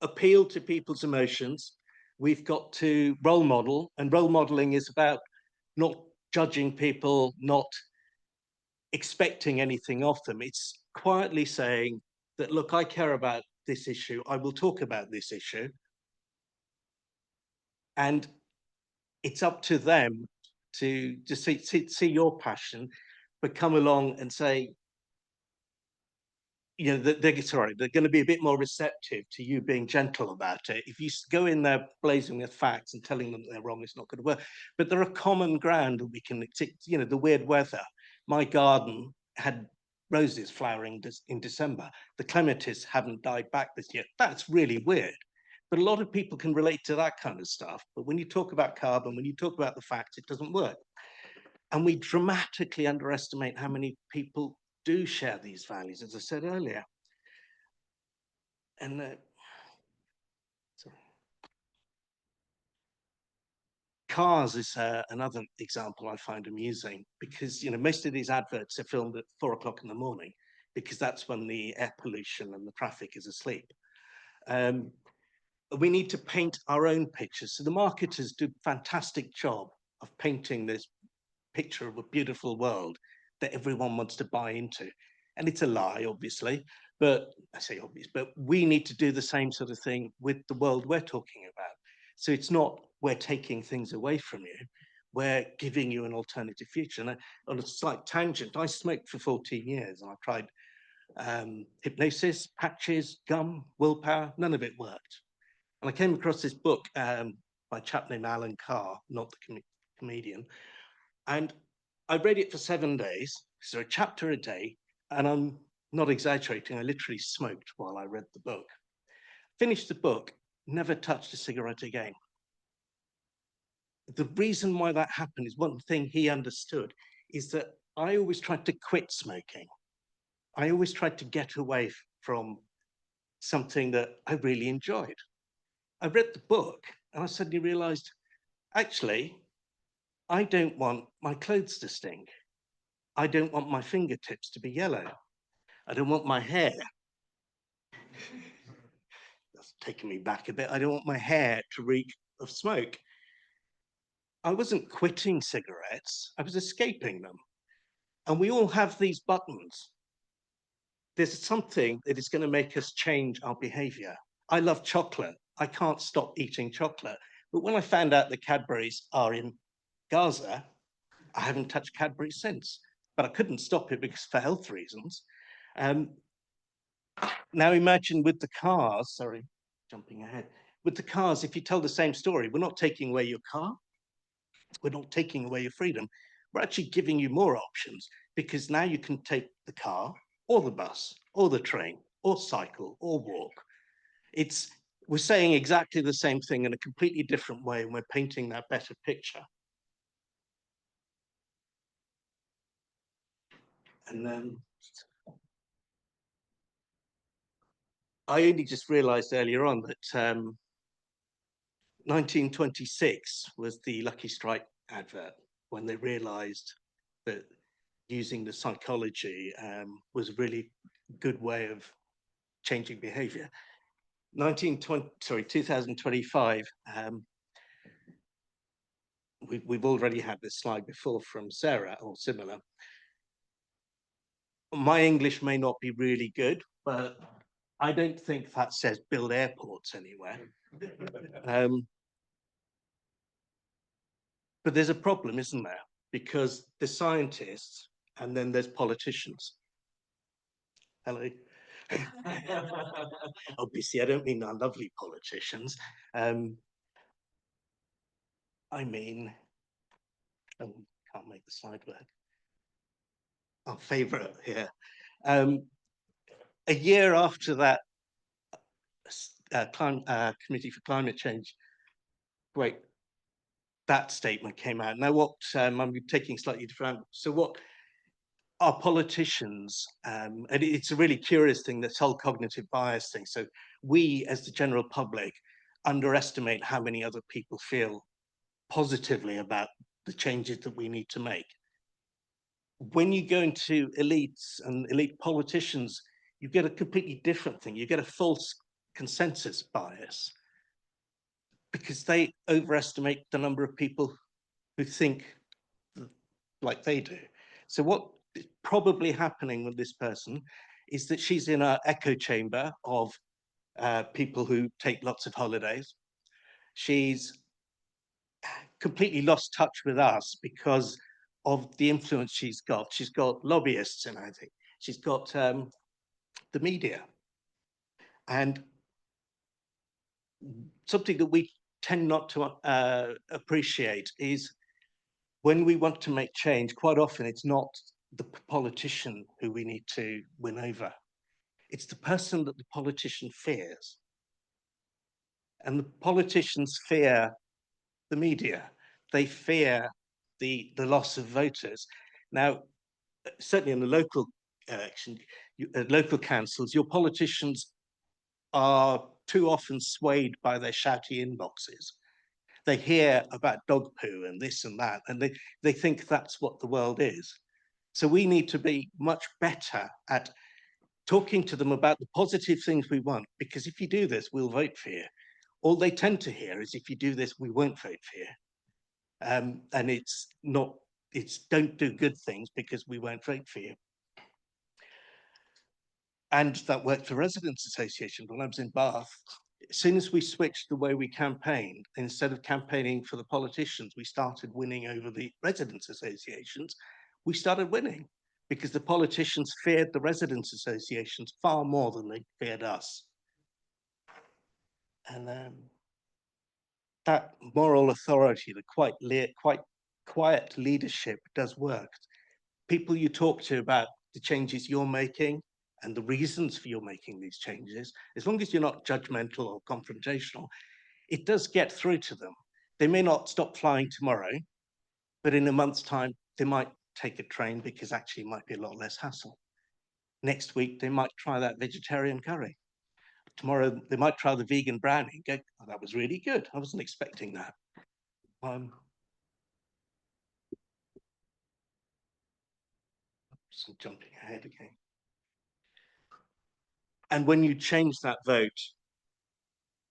appeal to people's emotions. We've got to role model, and role modeling is about not judging people, not expecting anything of them. It's quietly saying that, look, I care about this issue. I will talk about this issue. And it's up to them to see your passion, but come along and say, you know, they're going to be a bit more receptive to you being gentle about it. If you go in there blazing with facts and telling them they're wrong, it's not going to work. But there are common ground that we can, you know, the weird weather. My garden had roses flowering in December. The clematis haven't died back this year. That's really weird. But a lot of people can relate to that kind of stuff. But when you talk about carbon, when you talk about the facts, it doesn't work. And we dramatically underestimate how many people do share these values, as I said earlier. And cars is another example I find amusing, because, you know, most of these adverts are filmed at 4 o'clock in the morning, because that's when the air pollution and the traffic is asleep. We need to paint our own pictures. So the marketers do a fantastic job of painting this picture of a beautiful world that everyone wants to buy into. And it's a lie, obviously, but I say obvious, but we need to do the same sort of thing with the world we're talking about. So it's not we're taking things away from you, we're giving you an alternative future. And on a slight tangent, I smoked for 14 years and I tried hypnosis, patches, gum, willpower, none of it worked. And I came across this book by a chap named Alan Carr, not the comedian, and I read it for 7 days, so a chapter a day, and I'm not exaggerating, I literally smoked while I read the book. Finished the book, never touched a cigarette again. The reason why that happened is one thing he understood is that I always tried to quit smoking. I always tried to get away from something that I really enjoyed. I read the book and I suddenly realized, actually, I don't want my clothes to stink. I don't want my fingertips to be yellow. I don't want my hair. That's taken me back a bit. I don't want my hair to reek of smoke. I wasn't quitting cigarettes, I was escaping them. And we all have these buttons. There's something that is going to make us change our behavior. I love chocolate. I can't stop eating chocolate. But when I found out the Cadbury's are in Gaza, I haven't touched Cadbury since. But I couldn't stop it because for health reasons. Now imagine with the cars, sorry, jumping ahead. With the cars, if you tell the same story, we're not taking away your car. We're not taking away your freedom. We're actually giving you more options because now you can take the car or the bus or the train or cycle or walk. We're saying exactly the same thing in a completely different way, and we're painting that better picture. And then I only just realized earlier on that 1926 was the Lucky Strike advert, when they realized that using the psychology was a really good way of changing behavior. 2025, we've already had this slide before from Sarah, or similar. My English may not be really good, but I don't think that says build airports anywhere. But there's a problem, isn't there? Because there's scientists and then there's politicians. Hello. Obviously, I don't mean our lovely politicians. I mean, oh, can't make the slide work. Our favourite here. A year after that Committee for Climate Change, that statement came out. Now, what I'm taking slightly different. So, what our politicians, and it's a really curious thing, this whole cognitive bias thing. So, we, as the general public, underestimate how many other people feel positively about the changes that we need to make. When you go into elites and elite politicians, you get a completely different thing. You get a false consensus bias because they overestimate the number of people who think like they do. So what is probably happening with this person is that she's in an echo chamber of people who take lots of holidays. She's completely lost touch with us because of the influence she's got. She's got lobbyists and everything. She's got the media. And something that we tend not to appreciate is when we want to make change, quite often it's not the politician who we need to win over. It's the person that the politician fears. And the politicians fear the media. They fear the loss of voters. Now, certainly in the local election, local councils, your politicians are too often swayed by their shouty inboxes. They hear about dog poo and this and that, and they think that's what the world is. So we need to be much better at talking to them about the positive things we want, because if you do this, we'll vote for you. All they tend to hear is, if you do this, we won't vote for you. And it's don't do good things because we won't vote for you. And that worked for residents' associations. When I was in Bath, as soon as we switched the way we campaigned, instead of campaigning for the politicians, we started winning over the residents' associations. We started winning because the politicians feared the residents' associations far more than they feared us. And that moral authority, the quite quiet leadership does work. People you talk to about the changes you're making and the reasons for your making these changes, as long as you're not judgmental or confrontational, it does get through to them. They may not stop flying tomorrow, but in a month's time, they might take a train because actually it might be a lot less hassle. Next week, they might try that vegetarian curry. Tomorrow, they might try the vegan brownie. Go, oh, that was really good. I wasn't expecting that. So jumping ahead again. And when you change that vote,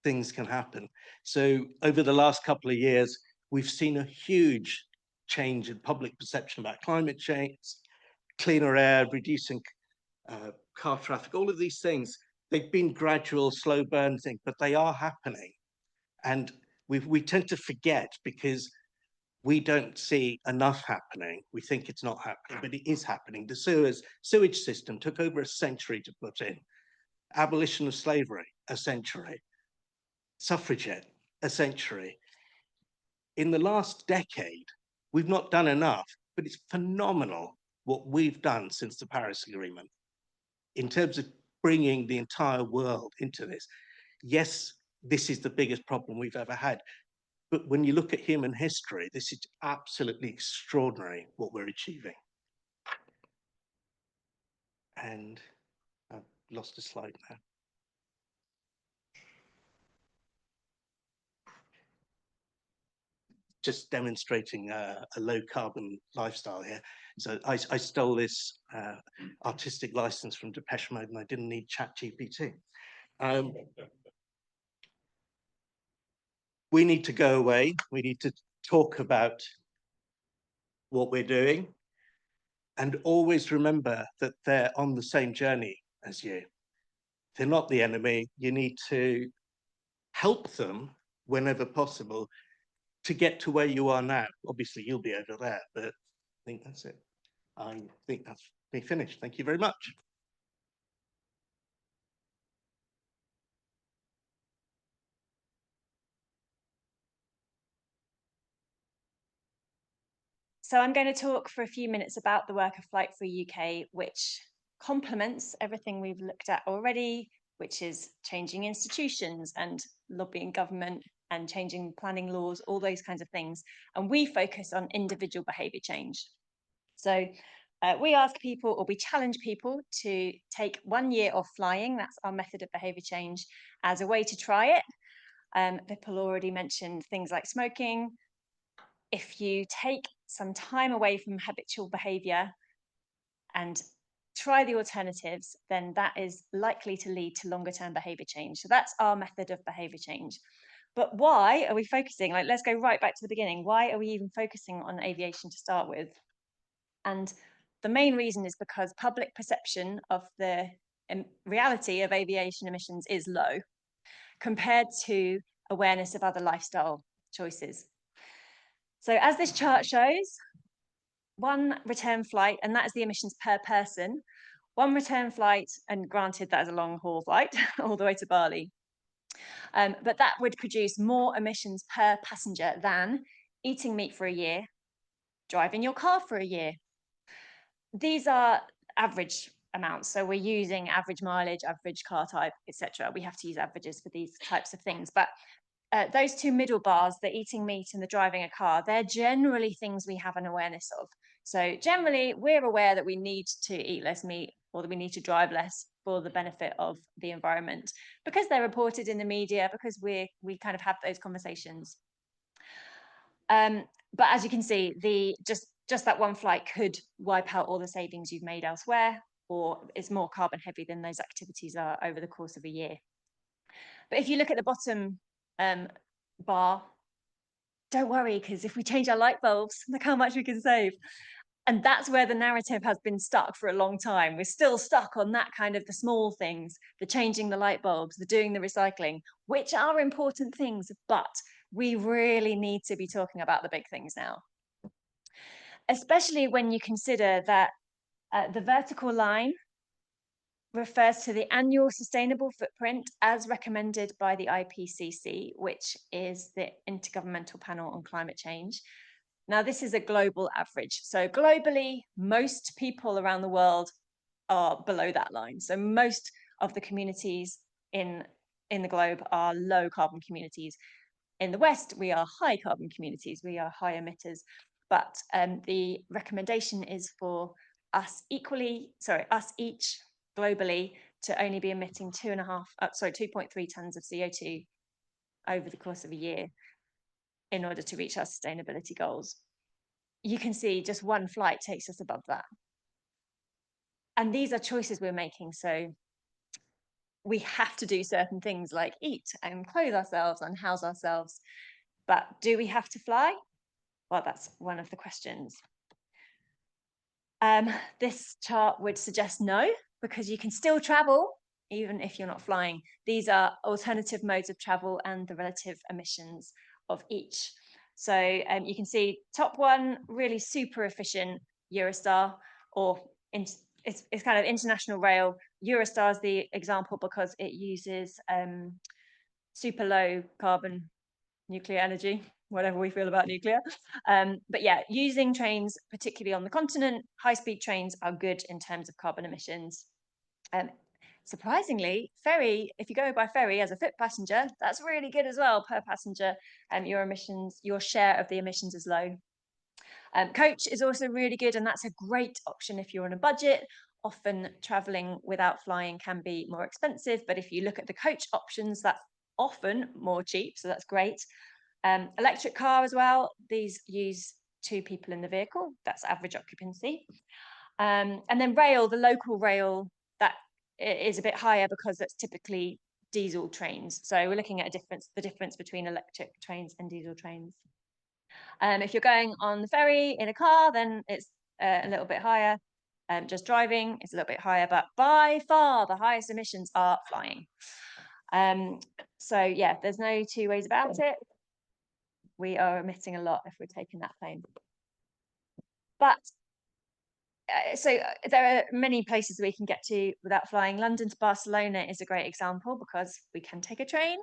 things can happen. So over the last couple of years, we've seen a huge change in public perception about climate change, cleaner air, reducing car traffic, all of these things. They've been gradual, slow burn things, but they are happening. And we tend to forget because we don't see enough happening. We think it's not happening, but it is happening. The sewage system took over a century to put in. Abolition of slavery, a century. Suffragette, a century. In the last decade, we've not done enough, but it's phenomenal what we've done since the Paris Agreement in terms of bringing the entire world into this. Yes, this is the biggest problem we've ever had. But when you look at human history, this is absolutely extraordinary what we're achieving. And I've lost a slide now. Just demonstrating a low carbon lifestyle here. So I stole this artistic license from Depeche Mode and I didn't need ChatGPT. We need to go away. We need to talk about what we're doing and always remember that they're on the same journey as you. They're not the enemy. You need to help them whenever possible to get to where you are now. Obviously, you'll be over there, but I think that's it. I think that's me finished. Thank you very much. So I'm going to talk for a few minutes about the work of Flight Free UK, which complements everything we've looked at already, which is changing institutions and lobbying government and changing planning laws, all those kinds of things. And we focus on individual behaviour change. So we ask people, or we challenge people to take 1 year off flying. That's our method of behaviour change as a way to try it. Vipul already mentioned things like smoking. If you take some time away from habitual behaviour and try the alternatives, then that is likely to lead to longer term behaviour change. So that's our method of behaviour change. But why are we focusing? Like, let's go right back to the beginning. Why are we even focusing on aviation to start with? And the main reason is because public perception of the reality of aviation emissions is low compared to awareness of other lifestyle choices. So as this chart shows, one return flight, and that is the emissions per person, one return flight, and granted that is a long haul flight all the way to Bali, but that would produce more emissions per passenger than eating meat for a year, driving your car for a year. These are average amounts. So we're using average mileage, average car type, etc. We have to use averages for these types of things. But those two middle bars, the eating meat and the driving a car, they're generally things we have an awareness of. So generally, we're aware that we need to eat less meat or that we need to drive less for the benefit of the environment because they're reported in the media, because we kind of have those conversations. But as you can see, just that one flight could wipe out all the savings you've made elsewhere, or it's more carbon heavy than those activities are over the course of a year. But if you look at the bottom bar, don't worry, because if we change our light bulbs, look how much we can save. And that's where the narrative has been stuck for a long time. We're still stuck on that kind of the small things, the changing the light bulbs, the doing the recycling, which are important things, but we really need to be talking about the big things now. Especially when you consider that the vertical line refers to the annual sustainable footprint as recommended by the IPCC, which is the Intergovernmental Panel on Climate Change. Now, this is a global average. So globally, most people around the world are below that line. So most of the communities in the globe are low carbon communities. In the West, we are high carbon communities. We are high emitters. But the recommendation is for us each globally to only be emitting 2.3 tons of CO2 over the course of a year in order to reach our sustainability goals. You can see just one flight takes us above that. And these are choices we're making. So we have to do certain things like eat and clothe ourselves and house ourselves. But do we have to fly? Well, that's one of the questions. This chart would suggest no, because you can still travel even if you're not flying. These are alternative modes of travel and the relative emissions of each. So you can see top one, really super efficient Eurostar, or it's kind of international rail. Eurostar is the example because it uses super low carbon nuclear energy, whatever we feel about nuclear. But yeah, using trains, particularly on the continent, high-speed trains are good in terms of carbon emissions. Surprisingly, ferry, if you go by ferry as a foot passenger, that's really good as well per passenger. Your share of the emissions is low. Coach is also really good, and that's a great option if you're on a budget. Often traveling without flying can be more expensive, but if you look at the coach options, that's often more cheap, so that's great. Electric car as well, these use 2 people in the vehicle, that's average occupancy. And then rail, the local rail, that is a bit higher because that's typically diesel trains. So we're looking at the difference between electric trains and diesel trains. If you're going on the ferry in a car, then it's a little bit higher. Just driving is a little bit higher, but by far the highest emissions are flying. So yeah, there's no 2 ways about it. We are emitting a lot if we're taking that plane. But so there are many places we can get to without flying. London to Barcelona is a great example because we can take a train.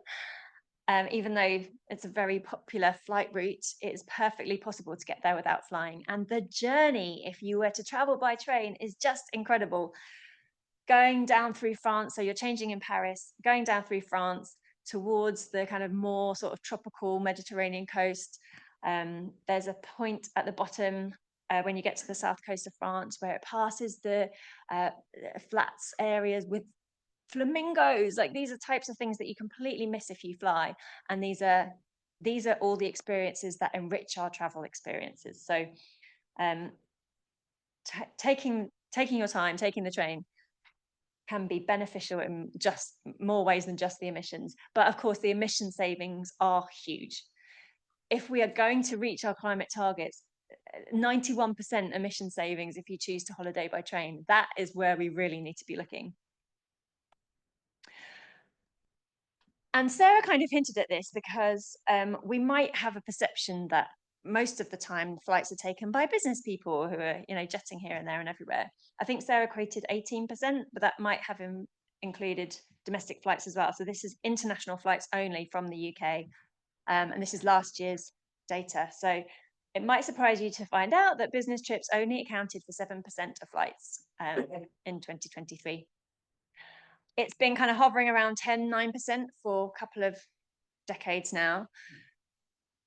Even though it's a very popular flight route, it's perfectly possible to get there without flying. And the journey, if you were to travel by train, is just incredible. Going down through France, so you're changing in Paris, going down through France towards the kind of more sort of tropical Mediterranean coast. There's a point at the bottom when you get to the south coast of France where it passes the flats areas with flamingos. Like, these are types of things that you completely miss if you fly, and these are all the experiences that enrich our travel experiences. So taking your time, taking the train, can be beneficial in just more ways than just the emissions. But of course, the emission savings are huge. If we are going to reach our climate targets, 91% emission savings if you choose to holiday by train, that is where we really need to be looking. And Sarah kind of hinted at this because we might have a perception that most of the time flights are taken by business people who are, jetting here and there and everywhere. I think Sarah quoted 18%, but that might have included domestic flights as well. So this is international flights only from the UK. And this is last year's data. So it might surprise you to find out that business trips only accounted for 7% of flights in 2023. It's been kind of hovering around 9% for a couple of decades now.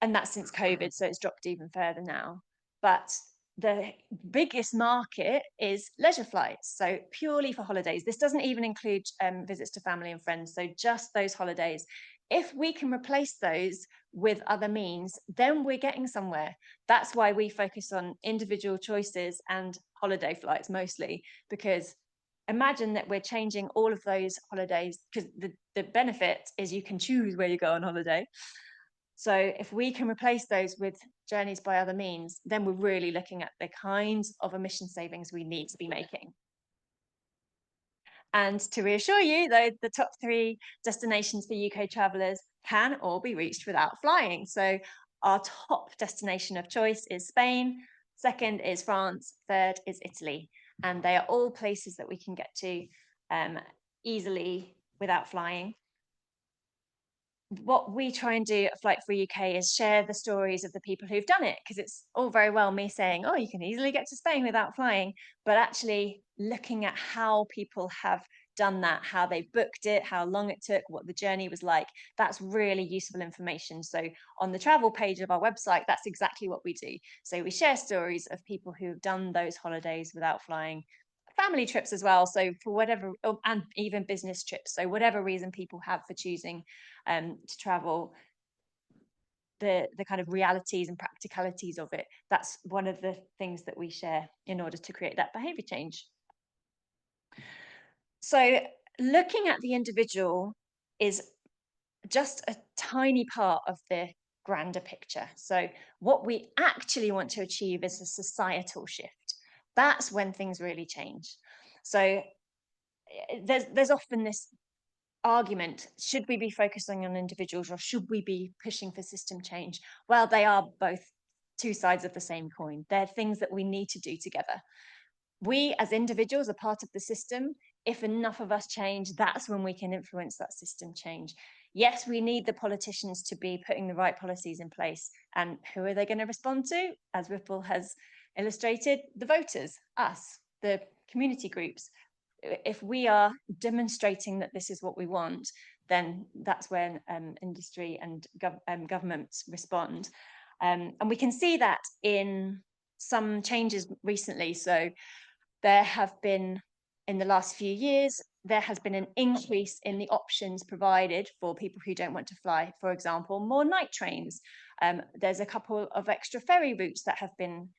And that's since COVID, so it's dropped even further now. But the biggest market is leisure flights, so purely for holidays. This doesn't even include visits to family and friends, so just those holidays. If we can replace those with other means, then we're getting somewhere. That's why we focus on individual choices and holiday flights mostly, because imagine that we're changing all of those holidays, because the benefit is you can choose where you go on holiday. So if we can replace those with journeys by other means, then we're really looking at the kinds of emission savings we need to be making. And to reassure you, though, the top 3 destinations for UK travellers can all be reached without flying. So our top destination of choice is Spain, second is France, third is Italy. And they are all places that we can get to easily without flying. What we try and do at Flight Free UK is share the stories of the people who've done it, because it's all very well me saying, oh, you can easily get to Spain without flying, but actually looking at how people have done that, how they booked it, how long it took, what the journey was like. That's really useful information. So on the travel page of our website, that's exactly what we do. So we share stories of people who have done those holidays without flying, family trips as well, so for whatever, and even business trips, so whatever reason people have for choosing to travel, the kind of realities and practicalities of it, that's one of the things that we share in order to create that behavior change. So looking at the individual is just a tiny part of the grander picture. So what we actually want to achieve is a societal shift. That's when things really change. So there's often this argument, should we be focusing on individuals or should we be pushing for system change? Well, they are both two sides of the same coin. They're things that we need to do together. We as individuals are part of the system. If enough of us change, that's when we can influence that system change. Yes, we need the politicians to be putting the right policies in place. And who are they going to respond to? As Vipul has illustrated, the voters, us, the community groups. If we are demonstrating that this is what we want, then that's when industry and governments respond. And we can see that in some changes recently. So there have been, in the last few years, there has been an increase in the options provided for people who don't want to fly. For example, more night trains. There's a couple of extra ferry routes that have been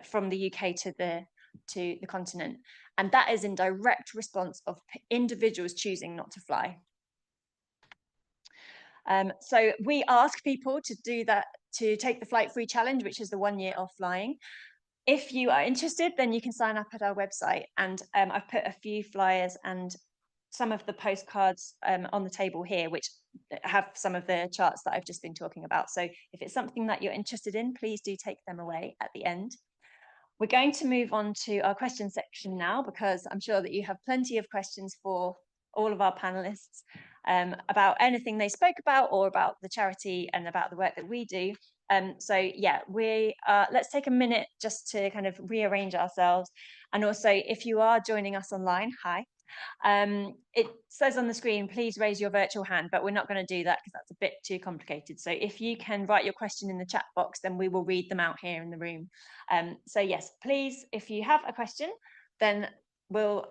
from the UK to the continent. And that is in direct response of individuals choosing not to fly. So we ask people to do that, to take the Flight Free Challenge, which is the 1 year of flying. If you are interested, then you can sign up at our website. And I've put a few flyers and some of the postcards on the table here, which have some of the charts that I've just been talking about. So if it's something that you're interested in, please do take them away at the end. We're going to move on to our question section now, because I'm sure that you have plenty of questions for all of our panelists about anything they spoke about or about the charity and about the work that we do. So yeah, let's take a minute just to kind of rearrange ourselves. And also, if you are joining us online, hi. It says on the screen, please raise your virtual hand, but we're not going to do that because that's a bit too complicated. So if you can write your question in the chat box, then we will read them out here in the room. So yes, please, if you have a question, then we'll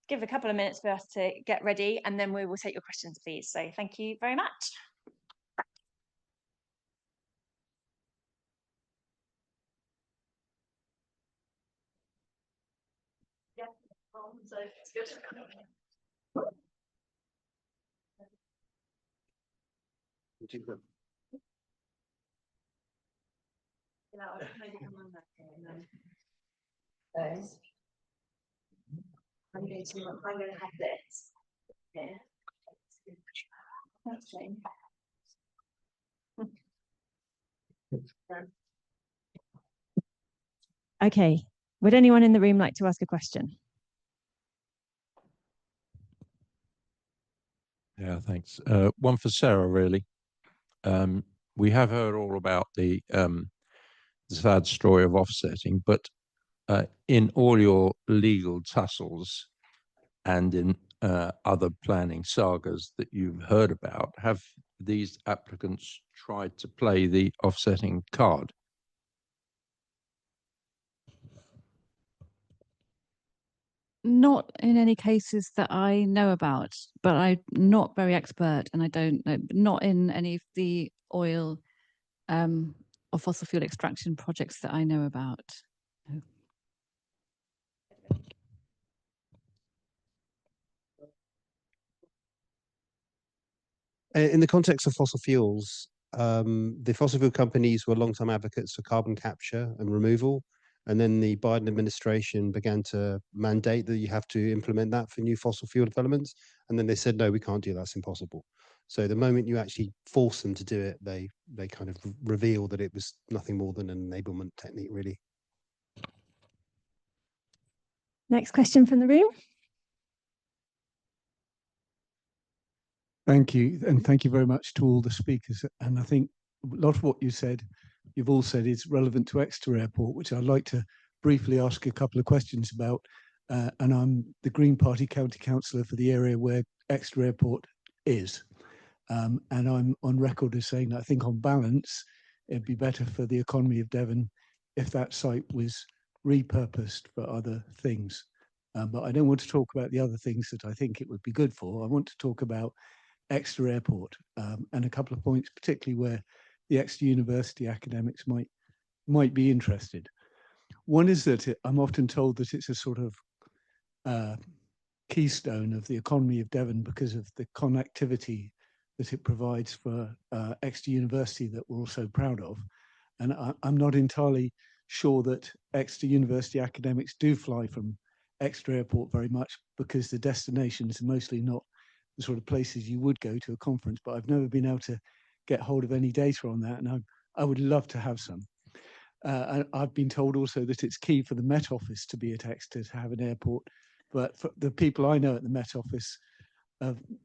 give a couple of minutes for us to get ready, and then we will take your questions, please. So thank you very much. Yeah, so it's good. I'm going to have this here. Okay, would anyone in the room like to ask a question? Yeah, thanks. One for Sarah, really. We have heard all about the sad story of offsetting, but in all your legal tussles and in other planning sagas that you've heard about, have these applicants tried to play the offsetting card? Not in any cases that I know about, but I'm not very expert, and I don't know, not in any of the oil or fossil fuel extraction projects that I know about. No. In the context of fossil fuels, the fossil fuel companies were long-time advocates for carbon capture and removal. And then the Biden administration began to mandate that you have to implement that for new fossil fuel developments. And then they said, no, we can't do that. It's impossible. So the moment you actually force them to do it, they kind of reveal that it was nothing more than an enablement technique, really. Next question from the room. Thank you. And thank you very much to all the speakers. And I think a lot of what you've all said is relevant to Exeter Airport, which I'd like to briefly ask a couple of questions about. And I'm the Green Party County Councillor for the area where Exeter Airport is. And I'm on record as saying that I think on balance, it'd be better for the economy of Devon if that site was repurposed for other things. But I don't want to talk about the other things that I think it would be good for. I want to talk about Exeter Airport and a couple of points, particularly where the Exeter University academics might be interested. One is that I'm often told that it's a sort of keystone of the economy of Devon because of the connectivity that it provides for Exeter University that we're all so proud of. And I'm not entirely sure that Exeter University academics do fly from Exeter Airport very much, because the destinations are mostly not the sort of places you would go to a conference, but I've never been able to get hold of any data on that, and I would love to have some. And I've been told also that it's key for the Met Office to be at Exeter to have an airport, but for the people I know at the Met Office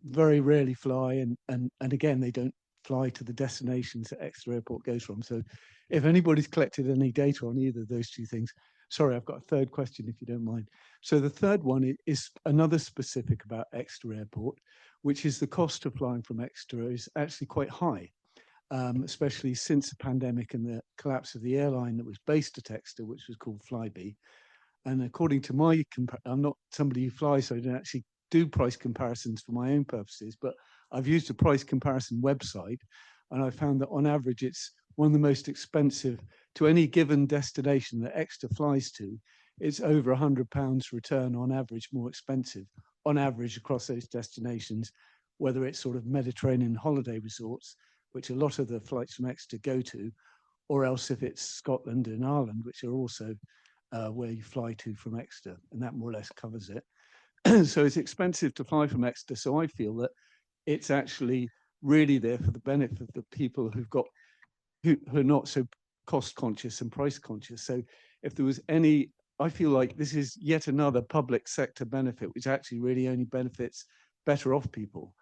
very rarely fly, and again, they don't fly to the destinations that Exeter Airport goes from. So if anybody's collected any data on either of those two things, sorry, I've got a third question if you don't mind. So the third one is another specific about Exeter Airport, which is the cost of flying from Exeter is actually quite high, especially since the pandemic and the collapse of the airline that was based at Exeter, which was called Flybe. And according to my, I'm not somebody who flies, so I don't actually do price comparisons for my own purposes, but I've used a price comparison website, and I found that on average, it's one of the most expensive to any given destination that Exeter flies to. It's over £100 return on average, more expensive on average across those destinations, whether it's sort of Mediterranean holiday resorts, which a lot of the flights from Exeter go to, or else if it's Scotland and Ireland, which are also where you fly to from Exeter, and that more or less covers it. So it's expensive to fly from Exeter. So I feel that it's actually really there for the benefit of the people who are not so cost conscious and price conscious. So if there was any, I feel like this is yet another public sector benefit, which actually really only benefits better off people.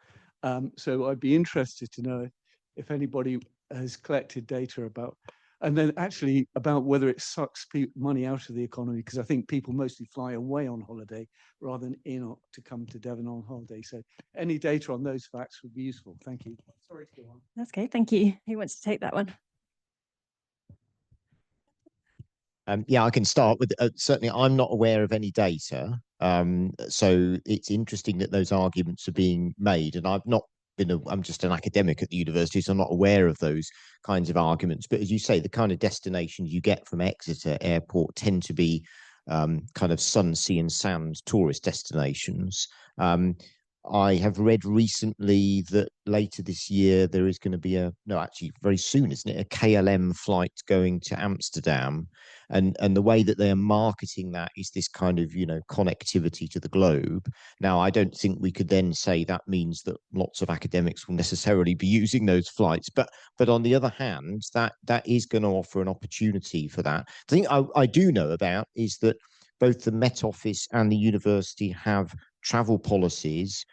So I'd be interested to know if anybody has collected data about, and then actually about whether it sucks money out of the economy, because I think people mostly fly away on holiday rather than in or to come to Devon on holiday. So any data on those facts would be useful. Thank you. Sorry to go on. That's okay, thank you. Who wants to take that one? Yeah, I can start with, certainly I'm not aware of any data. So it's interesting that those arguments are being made, and I've not been, I'm just an academic at the university, so I'm not aware of those kinds of arguments. But as you say, the kind of destinations you get from Exeter Airport tend to be kind of sun, sea and sand tourist destinations. I have read recently that later this year there is going to be actually very soon, isn't it, a KLM flight going to Amsterdam, and the way that they are marketing that is this kind of, you know, connectivity to the globe. Now, I don't think we could then say that means that lots of academics will necessarily be using those flights, but on the other hand, that is going to offer an opportunity for that. The thing I do know about is that both the Met Office and the university have travel policies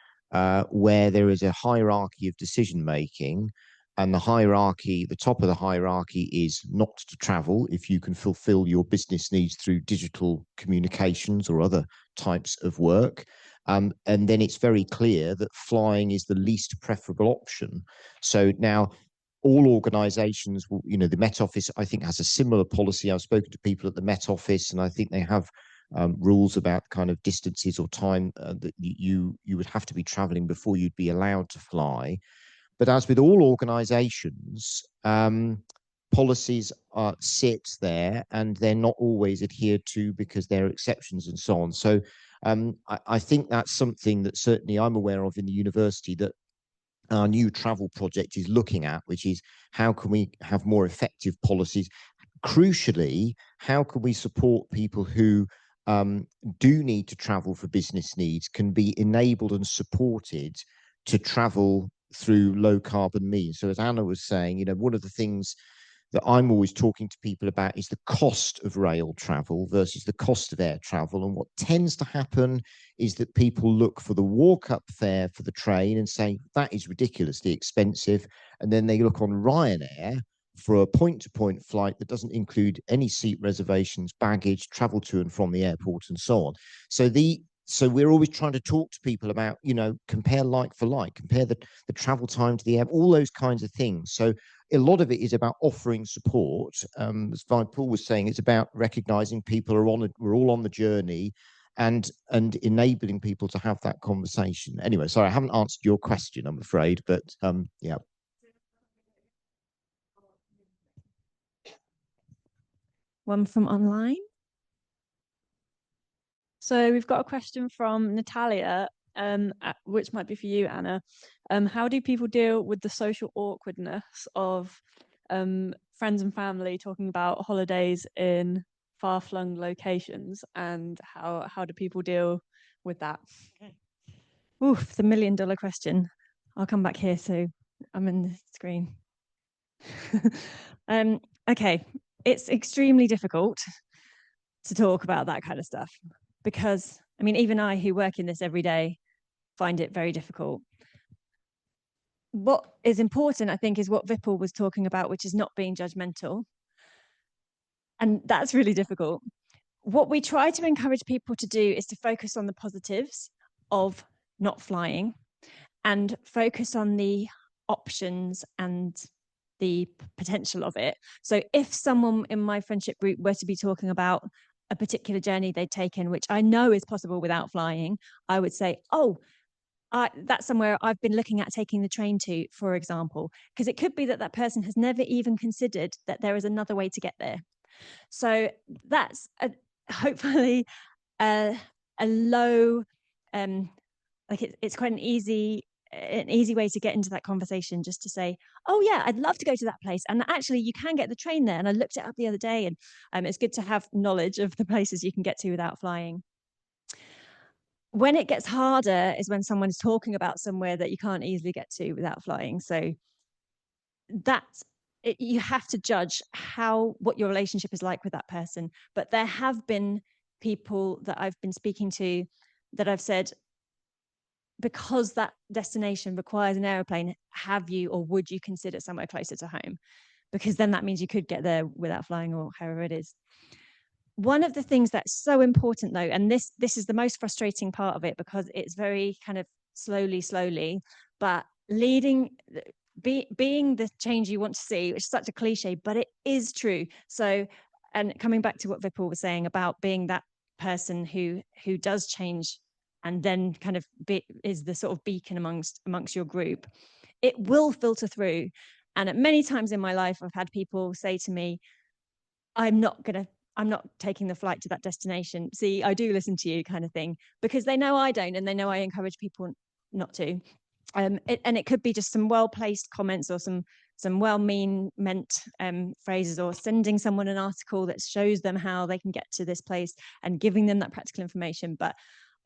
where there is a hierarchy of decision making, and the hierarchy, the top of the hierarchy is not to travel if you can fulfill your business needs through digital communications or other types of work. And then it's very clear that flying is the least preferable option. So now all organizations will, you know, the Met Office, I think, has a similar policy. I've spoken to people at the Met Office, and I think they have rules about kind of distances or time that you would have to be traveling before you'd be allowed to fly. But as with all organizations, policies sit there and they're not always adhered to because there are exceptions and so on. So I think that's something that certainly I'm aware of in the university that our new travel project is looking at, which is how can we have more effective policies? Crucially, how can we support people who do need to travel for business needs, can be enabled and supported to travel through low carbon means? So as Anna was saying, you know, one of the things that I'm always talking to people about is the cost of rail travel versus the cost of air travel. And what tends to happen is that people look for the walk-up fare for the train and say, that is ridiculously expensive. And then they look on Ryanair for a point-to-point flight that doesn't include any seat reservations, baggage, travel to and from the airport, and so on. So we're always trying to talk to people about, you know, compare like for like, compare the travel time to the air, all those kinds of things. So a lot of it is about offering support. As Vipul was saying, it's about recognizing people we're all on the journey, and enabling people to have that conversation. Anyway, sorry, I haven't answered your question, I'm afraid, but yeah. One from online. So we've got a question from Natalia. which might be for you, Anna. How do people deal with the social awkwardness of friends and family talking about holidays in far-flung locations, and how do people deal with that? Oof, the $1 million question. I'll come back here, so I'm in the screen. Okay, it's extremely difficult to talk about that kind of stuff because, I mean, even I, who work in this every day, find it very difficult. What is important, I think, is what Vipul was talking about, which is not being judgmental. And that's really difficult. What we try to encourage people to do is to focus on the positives of not flying and focus on the options and the potential of it. So if someone in my friendship group were to be talking about a particular journey they'd taken, which I know is possible without flying, I would say, oh, that's somewhere I've been looking at taking the train to, for example, because it could be that that person has never even considered that there is another way to get there. So that's hopefully a low, like it's quite an easy way to get into that conversation, just to say, oh yeah, I'd love to go to that place, and actually you can get the train there, and I looked it up the other day, and it's good to have knowledge of the places you can get to without flying. When it gets harder is when someone's talking about somewhere that you can't easily get to without flying. So that's it, you have to judge what your relationship is like with that person. But there have been people that I've been speaking to that I've said, because that destination requires an aeroplane, have you or would you consider somewhere closer to home? Because then that means you could get there without flying, or however it is. One of the things that's so important, though, and this is the most frustrating part of it, because it's very kind of slowly, but being the change you want to see, which is such a cliche, but it is true. So, and coming back to what Vipul was saying about being that person who does change and then kind of is the sort of beacon amongst your group, it will filter through. And at many times in my life, I've had people say to me, I'm not taking the flight to that destination. See, I do listen to you, kind of thing, because they know I don't, and they know I encourage people not to. And it could be just some well-placed comments or some well-meant phrases, or sending someone an article that shows them how they can get to this place and giving them that practical information. But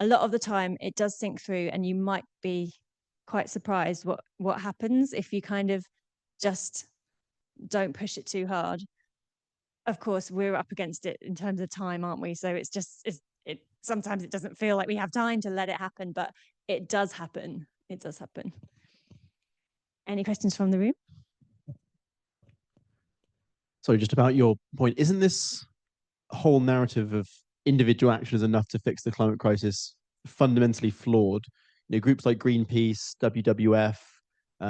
a lot of the time it does sink through, and you might be quite surprised what happens if you kind of just don't push it too hard. Of course, we're up against it in terms of time, aren't we? So it's sometimes it doesn't feel like we have time to let it happen, but it does happen. It does happen. Any questions from the room? Sorry, just about your point. Isn't this whole narrative of individual action is enough to fix the climate crisis fundamentally flawed? You know, groups like Greenpeace, WWF,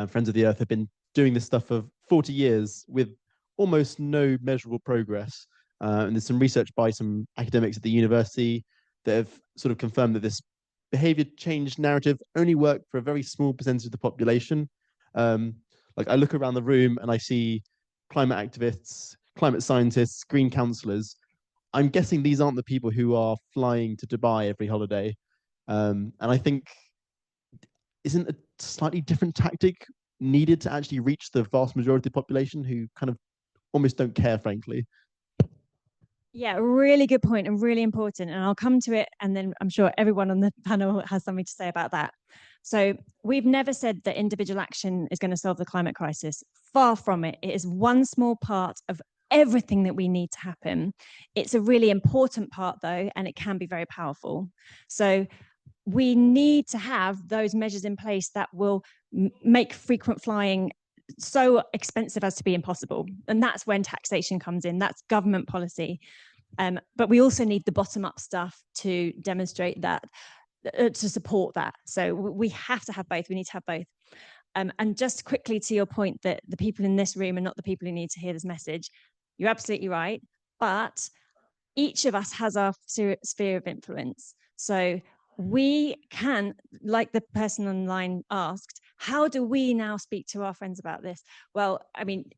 Friends of the Earth have been doing this stuff for 40 years with almost no measurable progress. And there's some research by some academics at the university that have sort of confirmed that this behavior change narrative only worked for a very small percentage of the population. Like I look around the room and I see climate activists, climate scientists, green councillors. I'm guessing these aren't the people who are flying to Dubai every holiday. And I think, isn't a slightly different tactic needed to actually reach the vast majority of the population who kind of almost don't care, frankly? Yeah, really good point and really important. And I'll come to it, and then I'm sure everyone on the panel has something to say about that. So we've never said that individual action is going to solve the climate crisis. Far from it. It is one small part of everything that we need to happen. It's a really important part, though, and it can be very powerful. So we need to have those measures in place that will make frequent flying so expensive as to be impossible. And that's when taxation comes in. That's government policy. But we also need the bottom-up stuff to demonstrate that, to support that. So we have to have both. We need to have both. And just quickly to your point that the people in this room are not the people who need to hear this message, you're absolutely right. But each of us has our sphere of influence. So we can, like the person online asked, how do we now speak to our friends about this? Well, I mean,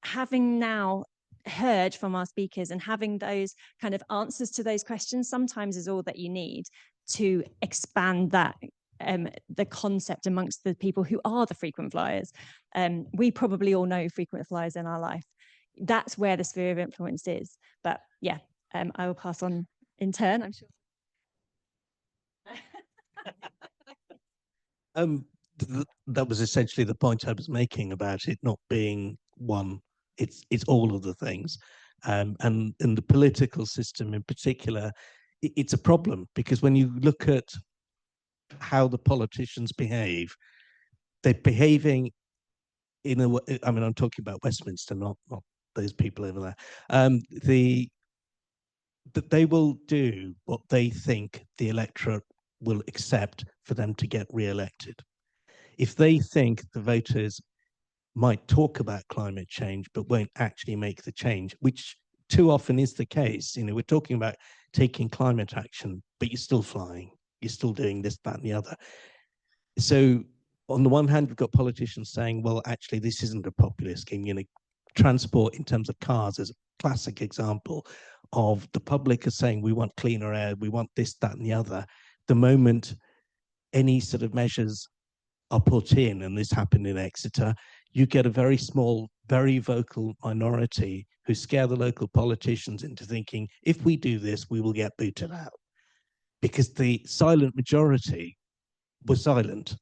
having now heard from our speakers and having those kind of answers to those questions sometimes is all that you need. to expand that the concept amongst the people who are the frequent flyers. We probably all know frequent flyers in our life. That's where the sphere of influence is. But yeah, I will pass on in turn, I'm sure. That was essentially the point I was making about it not being one. It's all of the things, and in the political system in particular, it's a problem, because when you look at how the politicians behave, they're behaving in a way. I mean, I'm talking about Westminster, not those people over there. That they will do what they think the electorate will accept for them to get re-elected. If they think the voters might talk about climate change but won't actually make the change, which too often is the case, we're talking about taking climate action, but you're still flying, you're still doing this, that, and the other. So on the one hand, we've got politicians saying, well, actually, this isn't a popular scheme. Transport in terms of cars is a classic example of the public are saying, we want cleaner air, we want this, that, and the other. The moment any sort of measures are put in, and this happened in Exeter, you get a very small, very vocal minority who scare the local politicians into thinking, if we do this, we will get booted out. Because the silent majority was silent.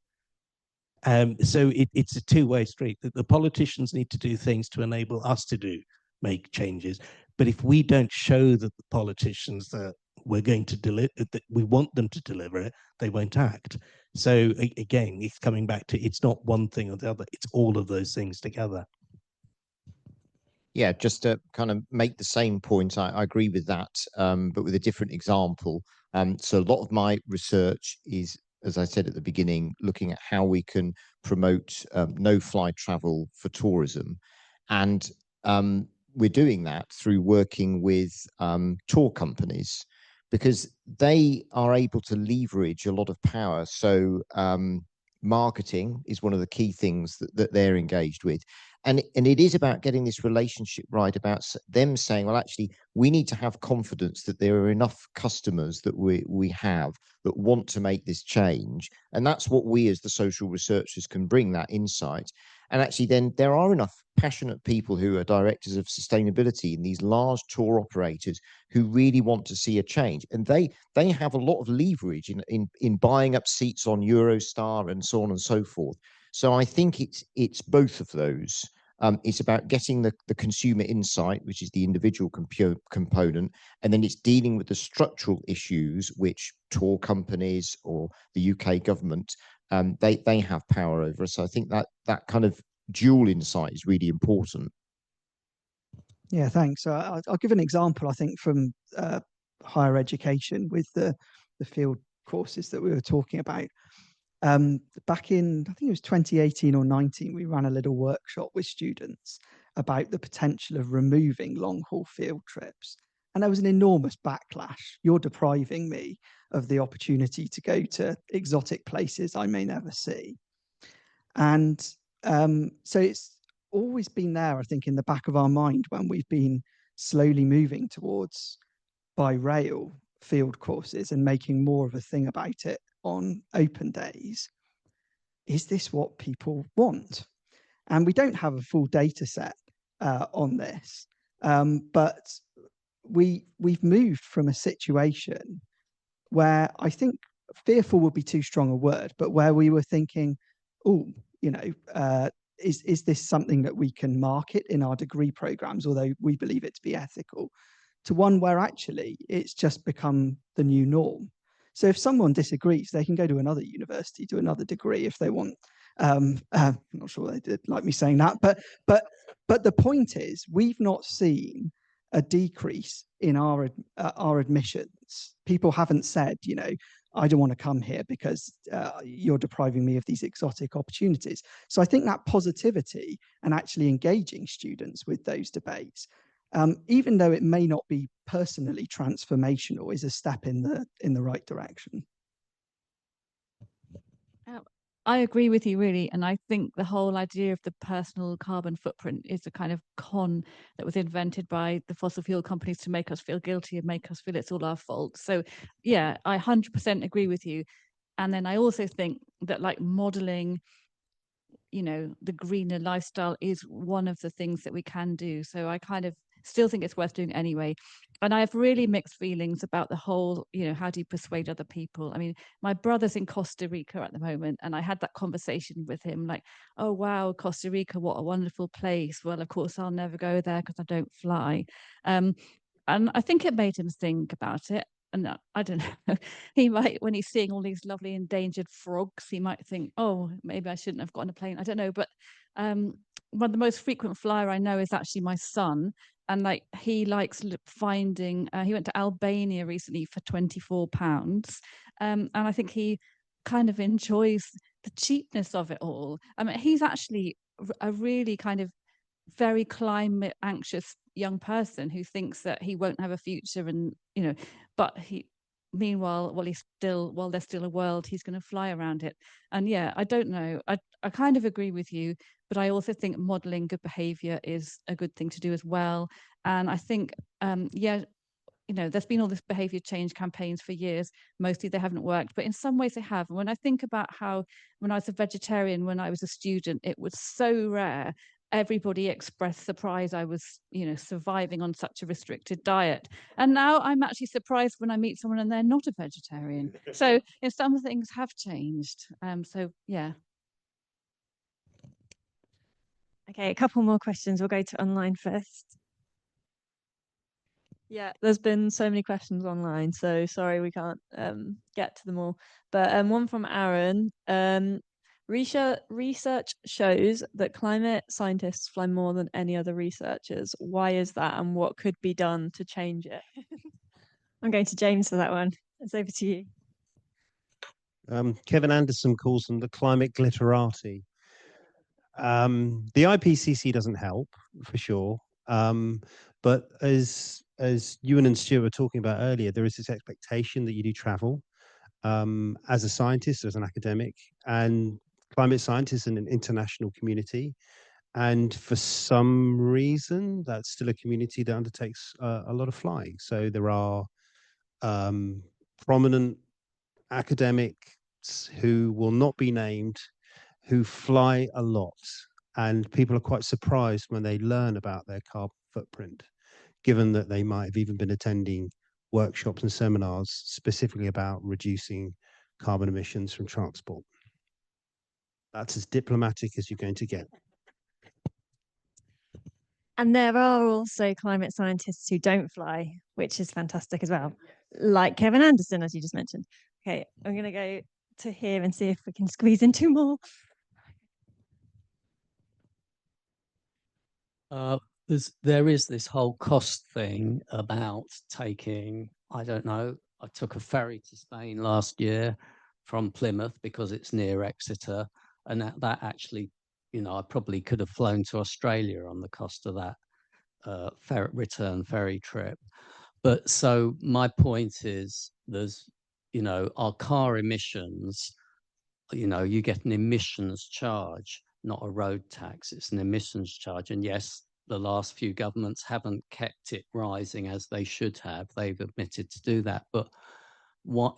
So it's a two-way street. The politicians need to do things to enable us to make changes. But if we don't show that the politicians that we're going to deliver, that we want them to deliver it, they won't act. So again, it's coming back to, it's not one thing or the other, it's all of those things together. Yeah, just to kind of make the same point, I agree with that, but with a different example. So a lot of my research is, as I said at the beginning, looking at how we can promote no-fly travel for tourism. And we're doing that through working with tour companies, because they are able to leverage a lot of power. So marketing is one of the key things that they're engaged with. And it is about getting this relationship right, about them saying, well, actually, we need to have confidence that there are enough customers that we have that want to make this change. And that's what we as the social researchers can bring, that insight. And actually, then there are enough passionate people who are directors of sustainability in these large tour operators who really want to see a change. And they have a lot of leverage in buying up seats on Eurostar and so on and so forth. So I think it's both of those. It's about getting the consumer insight, which is the individual component, and then it's dealing with the structural issues which tour companies or the UK government, they have power over. So I think that kind of dual insight is really important. Yeah, thanks. I'll give an example, I think, from higher education with the field courses that we were talking about. Back in, I think it was 2018 or 19, we ran a little workshop with students about the potential of removing long-haul field trips. And there was an enormous backlash. You're depriving me of the opportunity to go to exotic places I may never see. And so it's always been there, I think, in the back of our mind when we've been slowly moving towards by rail field courses and making more of a thing about it on open days. Is this what people want? And we don't have a full data set on this, but we've moved from a situation where, I think fearful would be too strong a word, but where we were thinking, oh, is this something that we can market in our degree programs, although we believe it to be ethical, to one where actually it's just become the new norm. So if someone disagrees, they can go to another university, do another degree if they want. I'm not sure they did like me saying that, but the point is, we've not seen a decrease in our admissions. People haven't said, I don't want to come here because you're depriving me of these exotic opportunities. So I think that positivity and actually engaging students with those debates, even though it may not be personally transformational, is a step in the right direction. I agree with you really, and I think the whole idea of the personal carbon footprint is a kind of con that was invented by the fossil fuel companies to make us feel guilty and make us feel it's all our fault. So yeah, I 100% agree with you. And then I also think that like modeling, you know, the greener lifestyle is one of the things that we can do. So I kind of still think it's worth doing anyway. And I have really mixed feelings about the whole, you know, how do you persuade other people? I mean, my brother's in Costa Rica at the moment, and I had that conversation with him like, oh, wow, Costa Rica, what a wonderful place. Well, of course, I'll never go there because I don't fly. And I think it made him think about it. And I don't know, he might, when he's seeing all these lovely endangered frogs, he might think, oh, maybe I shouldn't have gotten a plane. I don't know. But one of the most frequent flyer I know is actually my son. And like he likes finding, he went to Albania recently for £24. And I think he kind of enjoys the cheapness of it all. I mean, he's actually a really kind of very climate anxious young person who thinks that he won't have a future, and you know, but he meanwhile while there's still a world, he's going to fly around it. And yeah, I don't know, I kind of agree with you, but I also think modeling good behavior is a good thing to do as well. And I think yeah, you know, there's been all this behavior change campaigns for years. Mostly they haven't worked, but in some ways they have. And when I think about how when I was a vegetarian, when I was a student, it was so rare. Everybody expressed surprise I was, you know, surviving on such a restricted diet. And now I'm actually surprised when I meet someone and they're not a vegetarian. So some things have changed. So yeah. Okay, a couple more questions. We'll go to online first. Yeah, there's been so many questions online, so sorry we can't get to them all. But one from Aaron. Research shows that climate scientists fly more than any other researchers. Why is that, and what could be done to change it? I'm going to James for that one. It's over to you. Kevin Anderson calls them the climate glitterati. The IPCC doesn't help for sure, but as Ewan and Stewart were talking about earlier, there is this expectation that you do travel as a scientist, as an academic, and climate science is an international community. And for some reason, that's still a community that undertakes a lot of flying. So there are prominent academics who will not be named who fly a lot, and people are quite surprised when they learn about their carbon footprint, given that they might have even been attending workshops and seminars specifically about reducing carbon emissions from transport. That's as diplomatic as you're going to get. And there are also climate scientists who don't fly, which is fantastic as well, like Kevin Anderson, as you just mentioned. Okay, I'm going to go to here and see if we can squeeze in two more. There is this whole cost thing about taking, I don't know, I took a ferry to Spain last year from Plymouth because it's near Exeter, and that actually, you know, I probably could have flown to Australia on the cost of that return ferry trip. But so my point is, there's, you know, our car emissions, you know, you get an emissions charge, not a road tax, it's an emissions charge. And yes, the last few governments haven't kept it rising as they should have. They've admitted to do that. But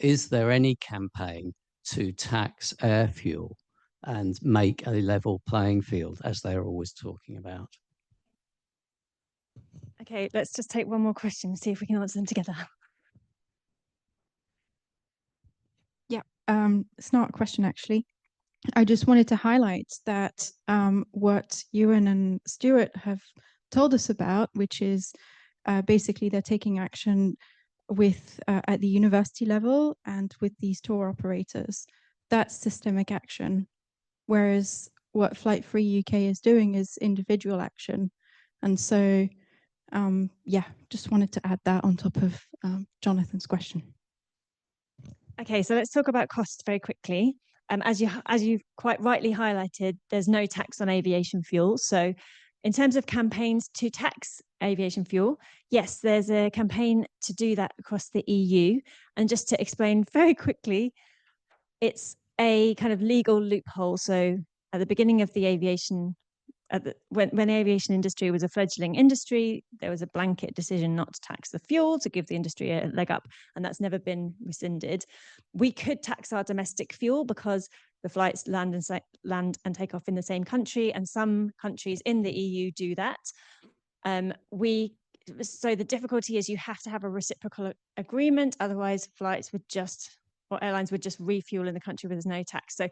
is there any campaign to tax air fuel and make a level playing field, as they're always talking about? Okay, let's just take one more question and see if we can answer them together. Yeah, it's not a question actually. I just wanted to highlight that what Ewan and Stewart have told us about, which is basically they're taking action with at the university level and with these tour operators. That's systemic action, whereas what Flight Free UK is doing is individual action. And so, yeah, just wanted to add that on top of Jonathan's question. Okay, so let's talk about costs very quickly. As you quite rightly highlighted, there's no tax on aviation fuel. So in terms of campaigns to tax aviation fuel, yes, there's a campaign to do that across the EU. And just to explain very quickly, it's a kind of legal loophole. So at the beginning of the aviation, when the aviation industry was a fledgling industry, there was a blanket decision not to tax the fuel to give the industry a leg up, and that's never been rescinded. We could tax our domestic fuel because the flights land and take off in the same country, and some countries in the EU do that. So the difficulty is you have to have a reciprocal agreement, otherwise airlines would just refuel in the country where there's no tax. So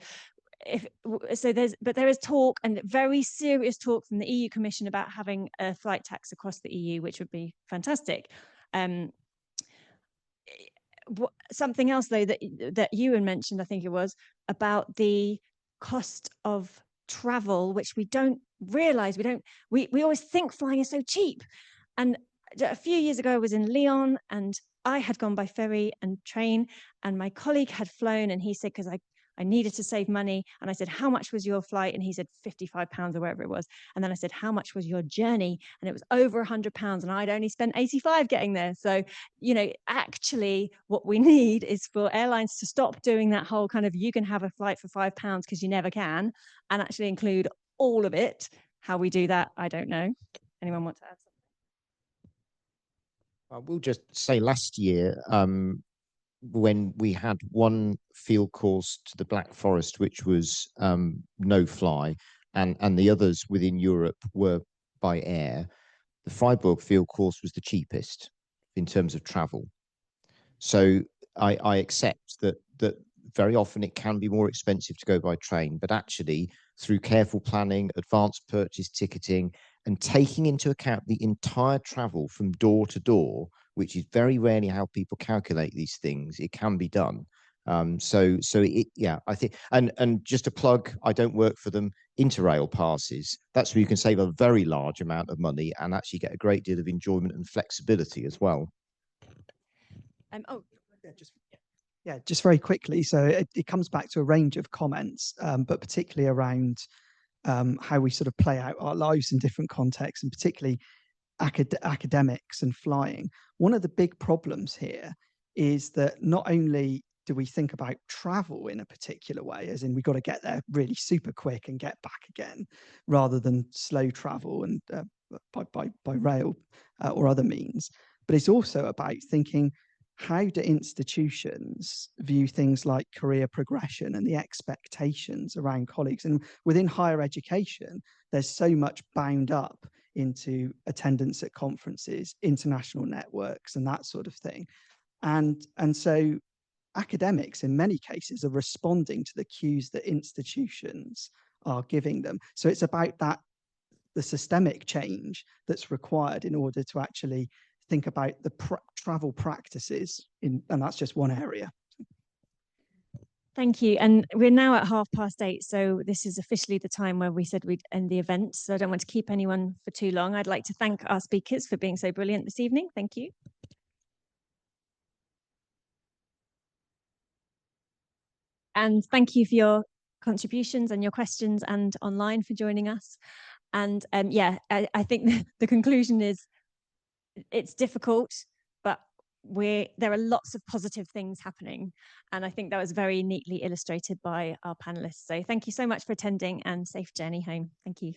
there is talk, and very serious talk from the EU Commission about having a flight tax across the EU, which would be fantastic. Something else though that Ewan mentioned, I think it was, about the cost of travel, which we don't realize. We always think flying is so cheap. And a few years ago I was in Lyon, and I had gone by ferry and train, and my colleague had flown, and he said, because I needed to save money. And I said, how much was your flight? And he said, £55 or wherever it was. And then I said, how much was your journey? And it was over £100. And I'd only spent 85 getting there. So, actually what we need is for airlines to stop doing that whole kind of, you can have a flight for £5 because you never can, and actually include all of it. How we do that, I don't know. Anyone want to add something? I will just say last year, when we had one field course to the Black Forest, which was no fly, and the others within Europe were by air, the Freiburg field course was the cheapest in terms of travel. So I accept that very often it can be more expensive to go by train, but actually through careful planning, advanced purchase ticketing, and taking into account the entire travel from door to door, which is very rarely how people calculate these things, it can be done. I think, and just a plug, I don't work for them, Interrail passes, that's where you can save a very large amount of money and actually get a great deal of enjoyment and flexibility as well. Just very quickly. So it comes back to a range of comments, but particularly around how we sort of play out our lives in different contexts, and particularly academics and flying. One of the big problems here is that not only do we think about travel in a particular way, as in we've got to get there really super quick and get back again, rather than slow travel and by rail or other means, but it's also about thinking, how do institutions view things like career progression and the expectations around colleagues? And within higher education, there's so much bound up into attendance at conferences, international networks, and that sort of thing. And so academics in many cases are responding to the cues that institutions are giving them. So it's about the systemic change that's required in order to actually think about the travel practices and that's just one area. Thank you. And we're now at 8:30, so this is officially the time where we said we'd end the event. So I don't want to keep anyone for too long. I'd like to thank our speakers for being so brilliant this evening. Thank you. And thank you for your contributions and your questions, and online for joining us. And I think the conclusion is it's difficult, but there are lots of positive things happening. And I think that was very neatly illustrated by our panelists. So thank you so much for attending, and safe journey home. Thank you.